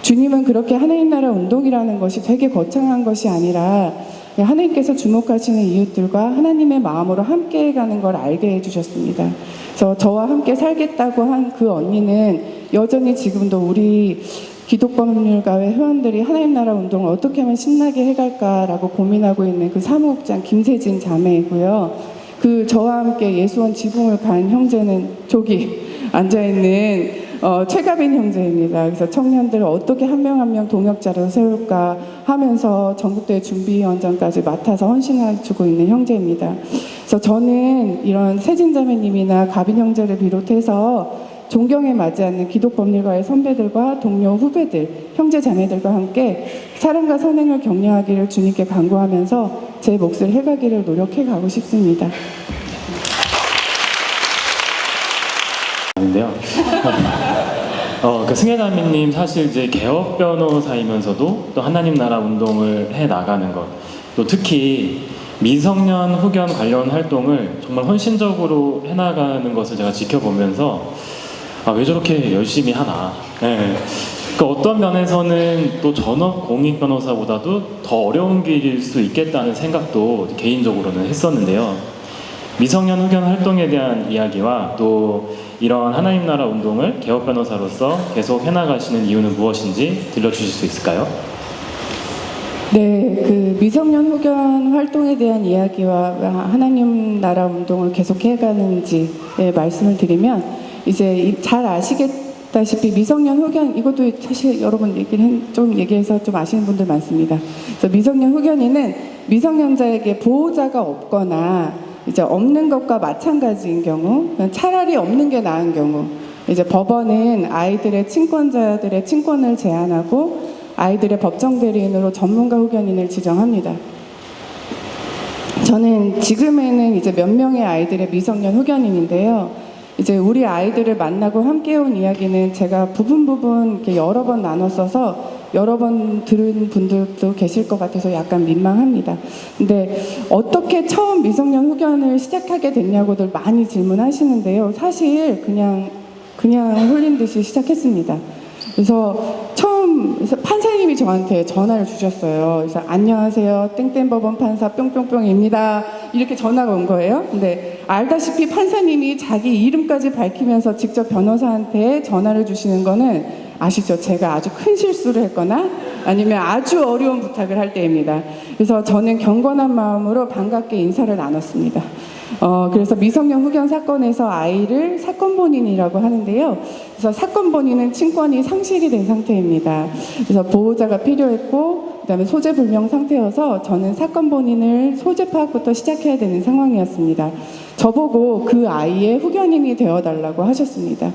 주님은 그렇게 하나님 나라 운동이라는 것이 되게 거창한 것이 아니라 하나님께서 주목하시는 이웃들과 하나님의 마음으로 함께 가는 걸 알게 해주셨습니다. 그래서 저와 함께 살겠다고 한 그 언니는 여전히 지금도 우리 기독법률가회 회원들이 하나님 나라 운동을 어떻게 하면 신나게 해갈까라고 고민하고 있는 그 사무국장 김세진 자매이고요. 저와 함께 예수원 지붕을 간 형제는 저기 앉아있는 최가빈 형제입니다. 그래서 청년들을 어떻게 한 명 한 명 동역자로 세울까 하면서 전국대회 준비위원장까지 맡아서 헌신해주고 있는 형제입니다. 그래서 저는 이런 세진 자매님이나 가빈 형제를 비롯해서 존경에 맞지 않는 기독법률가의 선배들과 동료 후배들, 형제 자매들과 함께 사랑과 선행을 격려하기를 주님께 간구하면서 제 몫을 해가기를 노력해 가고 싶습니다. 아닌데요. 승혜자매님 사실 이제 개업 변호사이면서도 또 하나님 나라 운동을 해 나가는 것 또 특히 미성년 후견 관련 활동을 정말 헌신적으로 해나가는 것을 제가 지켜보면서 왜 저렇게 열심히 하나. 예. 그러니까 어떤 면에서는 또 전업 공익 변호사보다도 더 어려운 길일 수 있겠다는 생각도 개인적으로는 했었는데요. 미성년 후견 활동에 대한 이야기와 또 이런 하나님 나라 운동을 개업 변호사로서 계속 해나가시는 이유는 무엇인지 들려주실 수 있을까요? 네, 그 미성년 후견 활동에 대한 이야기와 하나님 나라 운동을 계속 해가는지 말씀을 드리면, 이제 잘 아시다시피 미성년 후견, 이것도 사실 여러 번 좀 얘기해서 좀 아시는 분들 많습니다. 그래서 미성년 후견인은 미성년자에게 보호자가 없거나 이제 없는 것과 마찬가지인 경우, 차라리 없는 게 나은 경우, 이제 법원은 아이들의 친권자들의 친권을 제한하고 아이들의 법정 대리인으로 전문가 후견인을 지정합니다. 저는 지금에는 이제 몇 명의 아이들의 미성년 후견인인데요. 이제 우리 아이들을 만나고 함께 온 이야기는 제가 부분 이렇게 여러 번 나눠 써서 여러 번 들은 분들도 계실 것 같아서 약간 민망합니다. 근데 어떻게 처음 미성년 후견을 시작하게 됐냐고들 많이 질문하시는데요. 사실 그냥 홀린 듯이 시작했습니다. 그래서 판사님이 저한테 전화를 주셨어요. 그래서 안녕하세요, 땡땡 법원 판사 뿅뿅뿅입니다. 이렇게 전화가 온 거예요. 근데 알다시피 판사님이 자기 이름까지 밝히면서 직접 변호사한테 전화를 주시는 거는 아시죠? 제가 아주 큰 실수를 했거나 아니면 아주 어려운 부탁을 할 때입니다. 그래서 저는 경건한 마음으로 반갑게 인사를 나눴습니다. 그래서 미성년 후견 사건에서 아이를 사건 본인이라고 하는데요. 그래서 사건 본인은 친권이 상실이 된 상태입니다. 그래서 보호자가 필요했고, 그다음에 소재 불명 상태여서 저는 사건 본인을 소재 파악부터 시작해야 되는 상황이었습니다. 저보고 그 아이의 후견인이 되어달라고 하셨습니다.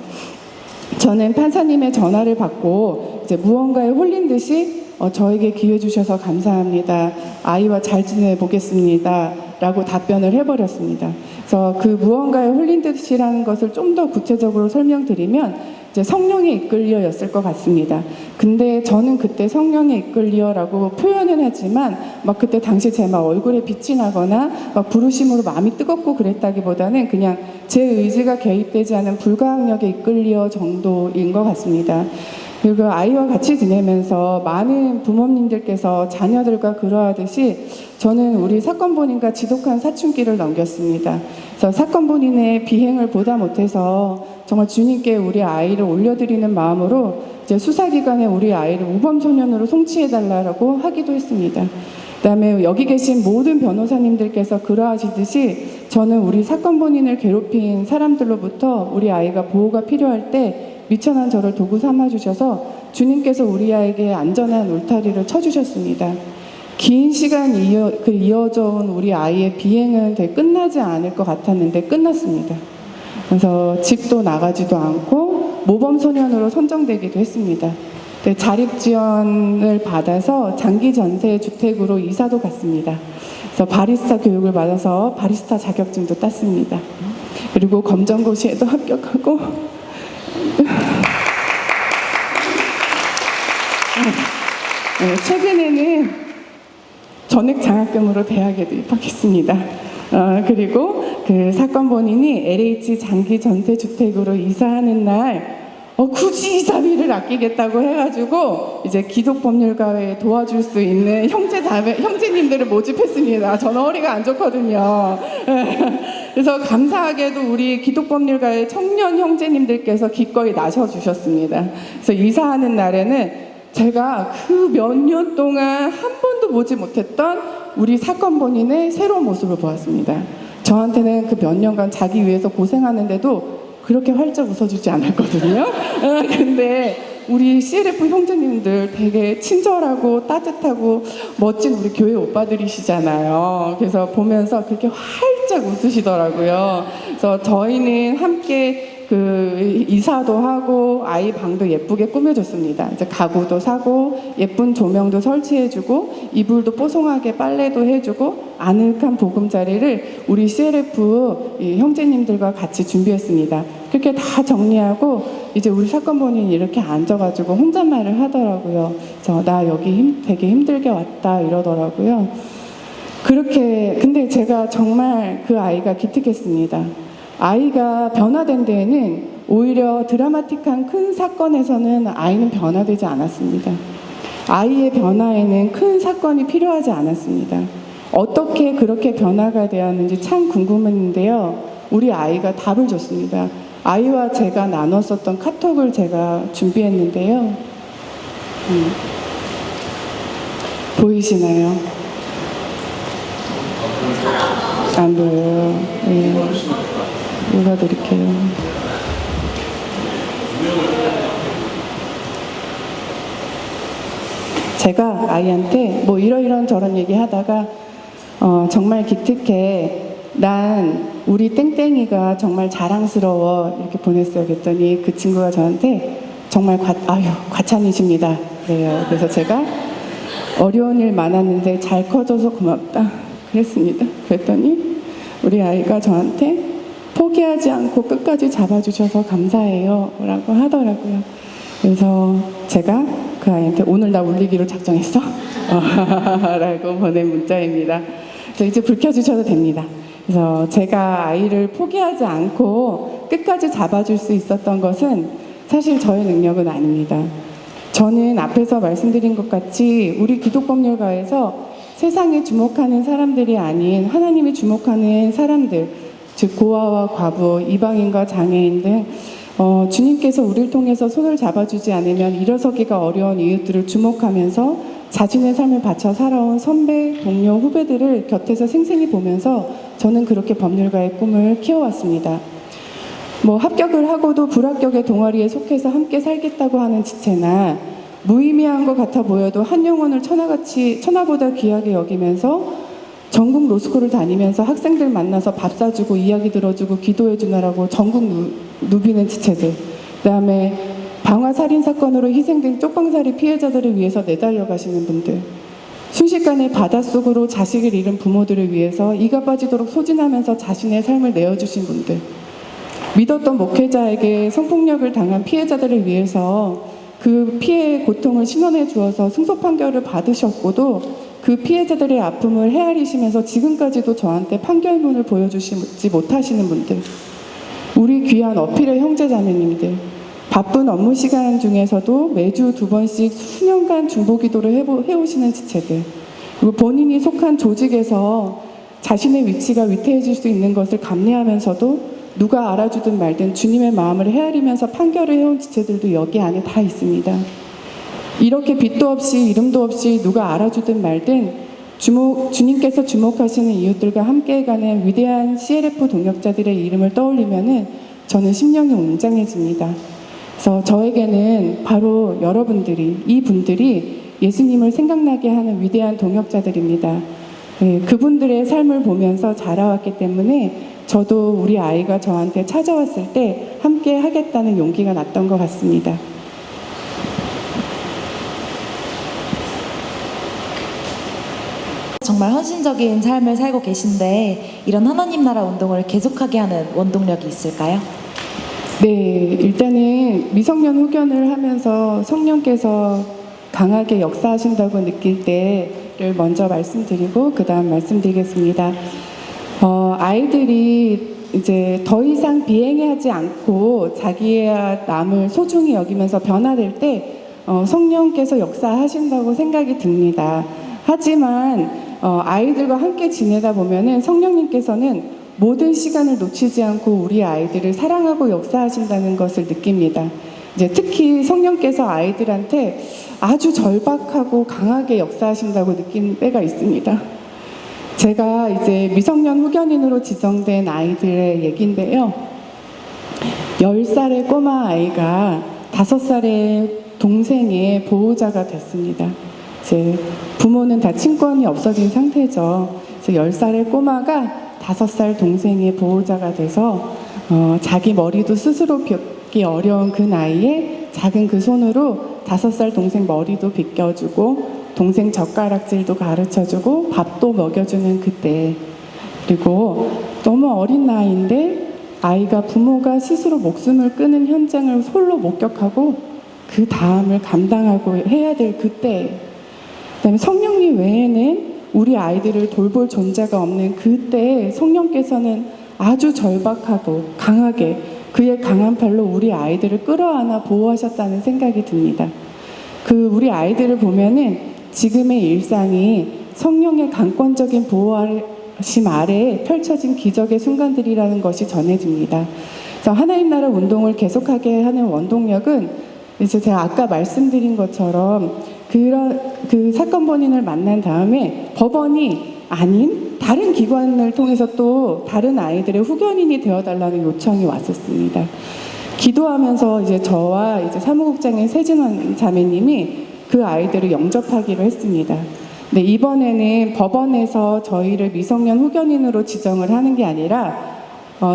저는 판사님의 전화를 받고 이제 무언가에 홀린 듯이 저에게 기회 주셔서 감사합니다. 아이와 잘 지내보겠습니다. 라고 답변을 해버렸습니다. 그래서 그 무언가에 홀린 듯이라는 것을 좀 더 구체적으로 설명드리면 이제 성령의 이끌리어였을 것 같습니다. 근데 저는 그때 성령의 이끌리어라고 표현은 하지만 막 그때 당시 제 막 얼굴에 빛이 나거나 막 부르심으로 마음이 뜨겁고 그랬다기보다는 그냥 제 의지가 개입되지 않은 불가항력의 이끌리어 정도인 것 같습니다. 그리고 아이와 같이 지내면서 많은 부모님들께서 자녀들과 그러하듯이 저는 우리 사건 본인과 지독한 사춘기를 넘겼습니다. 그래서 사건 본인의 비행을 보다 못해서 정말 주님께 우리 아이를 올려드리는 마음으로 이제 수사기관에 우리 아이를 우범소년으로 송치해달라고 하기도 했습니다. 그다음에 여기 계신 모든 변호사님들께서 그러하시듯이 저는 우리 사건 본인을 괴롭힌 사람들로부터 우리 아이가 보호가 필요할 때 미천한 저를 도구 삼아주셔서 주님께서 우리 아이에게 안전한 울타리를 쳐주셨습니다. 긴 시간 이어져 온 우리 아이의 비행은 되게 끝나지 않을 것 같았는데 끝났습니다. 그래서 집도 나가지도 않고 모범소년으로 선정되기도 했습니다. 자립지원을 받아서 장기 전세 주택으로 이사도 갔습니다. 그래서 바리스타 교육을 받아서 바리스타 자격증도 땄습니다. 그리고 검정고시에도 합격하고 최근에는 전액 장학금으로 대학에도 입학했습니다. 그리고 그 사건 본인이 LH 장기 전세 주택으로 이사하는 날 굳이 이사비를 아끼겠다고 해가지고 이제 기독법률가에 도와줄 수 있는 형제님들을 모집했습니다. 저는 허리가 안 좋거든요. 그래서 감사하게도 우리 기독법률가의 청년 형제님들께서 기꺼이 나서주셨습니다. 그래서 이사하는 날에는 제가 그 몇 년 동안 한 번도 보지 못했던 우리 사건 본인의 새로운 모습을 보았습니다. 저한테는 그 몇 년간 자기 위해서 고생하는데도 그렇게 활짝 웃어주지 않았거든요. 근데 우리 CLF 형제님들 되게 친절하고 따뜻하고 멋진 우리 교회 오빠들이시잖아요. 그래서 보면서 그렇게 활짝 웃으시더라고요. 그래서 저희는 함께 그 이사도 하고 아이 방도 예쁘게 꾸며줬습니다. 이제 가구도 사고 예쁜 조명도 설치해주고 이불도 뽀송하게 빨래도 해주고 아늑한 보금자리를 우리 CLF 형제님들과 같이 준비했습니다. 그렇게 다 정리하고 이제 우리 사건 본인이 이렇게 앉아가지고 혼잣말을 하더라고요. 그래서 나 여기 되게 힘들게 왔다 이러더라고요. 그렇게 근데 제가 정말 그 아이가 기특했습니다. 아이가 변화된 데에는 오히려 드라마틱한 큰 사건에서는 아이는 변화되지 않았습니다. 아이의 변화에는 큰 사건이 필요하지 않았습니다. 어떻게 그렇게 변화가 되었는지 참 궁금했는데요. 우리 아이가 답을 줬습니다. 아이와 제가 나눴었던 카톡을 제가 준비했는데요. 보이시나요? 안 보여요. 네. 읽어드릴게요. 제가 아이한테 뭐 이러이런 저런 얘기 하다가 정말 기특해. 난 우리 땡땡이가 정말 자랑스러워. 이렇게 보냈어요. 그랬더니 그 친구가 저한테 정말 과찬이십니다. 그래요. 그래서 제가 어려운 일 많았는데 잘 커져서 고맙다. 그랬습니다. 그랬더니 우리 아이가 저한테 포기하지 않고 끝까지 잡아주셔서 감사해요. 라고 하더라고요. 그래서 제가 그 아이한테 오늘 나 울리기로 작정했어? 라고 보낸 문자입니다. 그래서 이제 불 켜주셔도 됩니다. 그래서 제가 아이를 포기하지 않고 끝까지 잡아줄 수 있었던 것은 사실 저의 능력은 아닙니다. 저는 앞에서 말씀드린 것 같이 우리 기독법률가에서 세상에 주목하는 사람들이 아닌 하나님이 주목하는 사람들, 즉 고아와 과부, 이방인과 장애인 등 주님께서 우리를 통해서 손을 잡아주지 않으면 일어서기가 어려운 이웃들을 주목하면서 자신의 삶을 바쳐 살아온 선배, 동료, 후배들을 곁에서 생생히 보면서 저는 그렇게 법률가의 꿈을 키워왔습니다. 뭐 합격을 하고도 불합격의 동아리에 속해서 함께 살겠다고 하는 지체나 무의미한 것 같아 보여도 한 영혼을 천하보다 귀하게 여기면서 전국 로스쿨을 다니면서 학생들 만나서 밥 사주고 이야기 들어주고 기도해 주느라고 전국 누비는 지체들, 그다음에 방화 살인 사건으로 희생된 쪽방살이 피해자들을 위해서 내달려 가시는 분들, 순식간에 바닷속으로 자식을 잃은 부모들을 위해서 이가 빠지도록 소진하면서 자신의 삶을 내어주신 분들, 믿었던 목회자에게 성폭력을 당한 피해자들을 위해서 그 피해의 고통을 신원해 주어서 승소 판결을 받으셨고도 그 피해자들의 아픔을 헤아리시면서 지금까지도 저한테 판결문을 보여주시지 못하시는 분들, 우리 귀한 어필의 형제자매님들, 바쁜 업무 시간 중에서도 매주 2번씩 수년간 중보기도를 해오시는 지체들, 그리고 본인이 속한 조직에서 자신의 위치가 위태해질 수 있는 것을 감내하면서도 누가 알아주든 말든 주님의 마음을 헤아리면서 판결을 해온 지체들도 여기 안에 다 있습니다. 이렇게 빛도 없이 이름도 없이 누가 알아주든 말든 주님께서 주목하시는 이웃들과 함께해가는 위대한 CLF 동역자들의 이름을 떠올리면은 저는 심령이 웅장해집니다. 그래서 저에게는 바로 여러분들이, 이 분들이 예수님을 생각나게 하는 위대한 동역자들입니다. 네, 그분들의 삶을 보면서 자라왔기 때문에 저도 우리 아이가 저한테 찾아왔을 때 함께 하겠다는 용기가 났던 것 같습니다. 정말 헌신적인 삶을 살고 계신데 이런 하나님 나라 운동을 계속하게 하는 원동력이 있을까요? 네, 일단은 미성년 후견을 하면서 성령께서 강하게 역사하신다고 느낄 때를 먼저 말씀드리고 그 다음 말씀드리겠습니다. 아이들이 이제 더 이상 비행하지 않고 자기와 남을 소중히 여기면서 변화될 때 성령께서 역사하신다고 생각이 듭니다. 하지만 아이들과 함께 지내다 보면은 성령님께서는 모든 시간을 놓치지 않고 우리 아이들을 사랑하고 역사하신다는 것을 느낍니다. 이제 특히 성령께서 아이들한테 아주 절박하고 강하게 역사하신다고 느낀 때가 있습니다. 제가 이제 미성년 후견인으로 지정된 아이들의 얘기인데요. 10살의 꼬마 아이가 5살의 동생의 보호자가 됐습니다. 이제 부모는 다 친권이 없어진 상태죠. 그래서 10살의 꼬마가 5살 동생의 보호자가 돼서 자기 머리도 스스로 빗기 어려운 그 나이에 작은 그 손으로 5살 동생 머리도 빗겨주고 동생 젓가락질도 가르쳐주고 밥도 먹여주는 그때, 그리고 너무 어린 나이인데 아이가 부모가 스스로 목숨을 끊는 현장을 홀로 목격하고 그 다음을 감당하고 해야 될 그때, 그다음에 성령님 외에는 우리 아이들을 돌볼 존재가 없는 그때 성령께서는 아주 절박하고 강하게 그의 강한 팔로 우리 아이들을 끌어안아 보호하셨다는 생각이 듭니다. 우리 아이들을 보면은 지금의 일상이 성령의 강권적인 보호하심 아래에 펼쳐진 기적의 순간들이라는 것이 전해집니다. 그래서 하나님 나라 운동을 계속하게 하는 원동력은 이제 제가 아까 말씀드린 것처럼 그 사건 본인을 만난 다음에 법원이 아닌 다른 기관을 통해서 또 다른 아이들의 후견인이 되어달라는 요청이 왔었습니다. 기도하면서 이제 저와 이제 사무국장인 세진원 자매님이 그 아이들을 영접하기로 했습니다. 네, 이번에는 법원에서 저희를 미성년 후견인으로 지정을 하는 게 아니라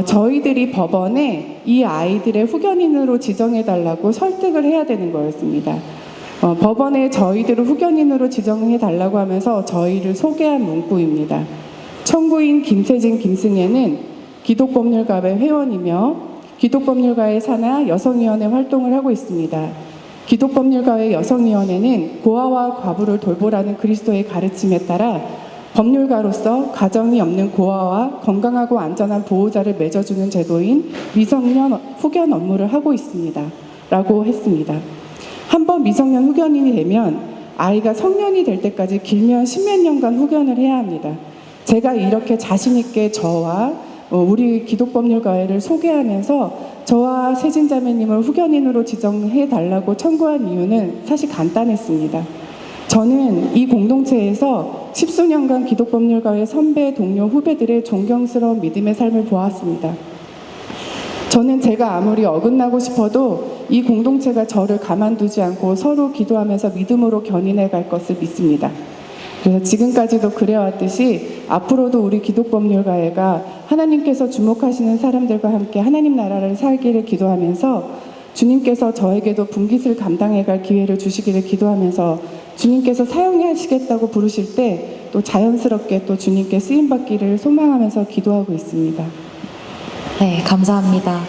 저희들이 법원에 이 아이들의 후견인으로 지정해달라고 설득을 해야 되는 거였습니다. 법원에 저희들을 후견인으로 지정해달라고 하면서 저희를 소개한 문구입니다. 청구인 김세진, 김승혜는 기독법률가의 회원이며 기독법률가의 산하 여성위원회 활동을 하고 있습니다. 기독법률가의 여성위원회는 고아와 과부를 돌보라는 그리스도의 가르침에 따라 법률가로서 가정이 없는 고아와 건강하고 안전한 보호자를 맺어주는 제도인 미성년 후견 업무를 하고 있습니다. 라고 했습니다. 한번 미성년 후견인이 되면 아이가 성년이 될 때까지 길면 10몇 년간 후견을 해야 합니다. 제가 이렇게 자신 있게 저와 우리 기독법률가회를 소개하면서 저와 세진자매님을 후견인으로 지정해 달라고 청구한 이유는 사실 간단했습니다. 저는 이 공동체에서 10수년간 기독법률가회 선배, 동료, 후배들의 존경스러운 믿음의 삶을 보았습니다. 저는 제가 아무리 어긋나고 싶어도 이 공동체가 저를 가만두지 않고 서로 기도하면서 믿음으로 견인해 갈 것을 믿습니다. 그래서 지금까지도 그래왔듯이 앞으로도 우리 기독법률가회가 하나님께서 주목하시는 사람들과 함께 하나님 나라를 살기를 기도하면서 주님께서 저에게도 분깃을 감당해 갈 기회를 주시기를 기도하면서 주님께서 사용하시겠다고 부르실 때 또 자연스럽게 또 주님께 쓰임받기를 소망하면서 기도하고 있습니다. 네, 감사합니다.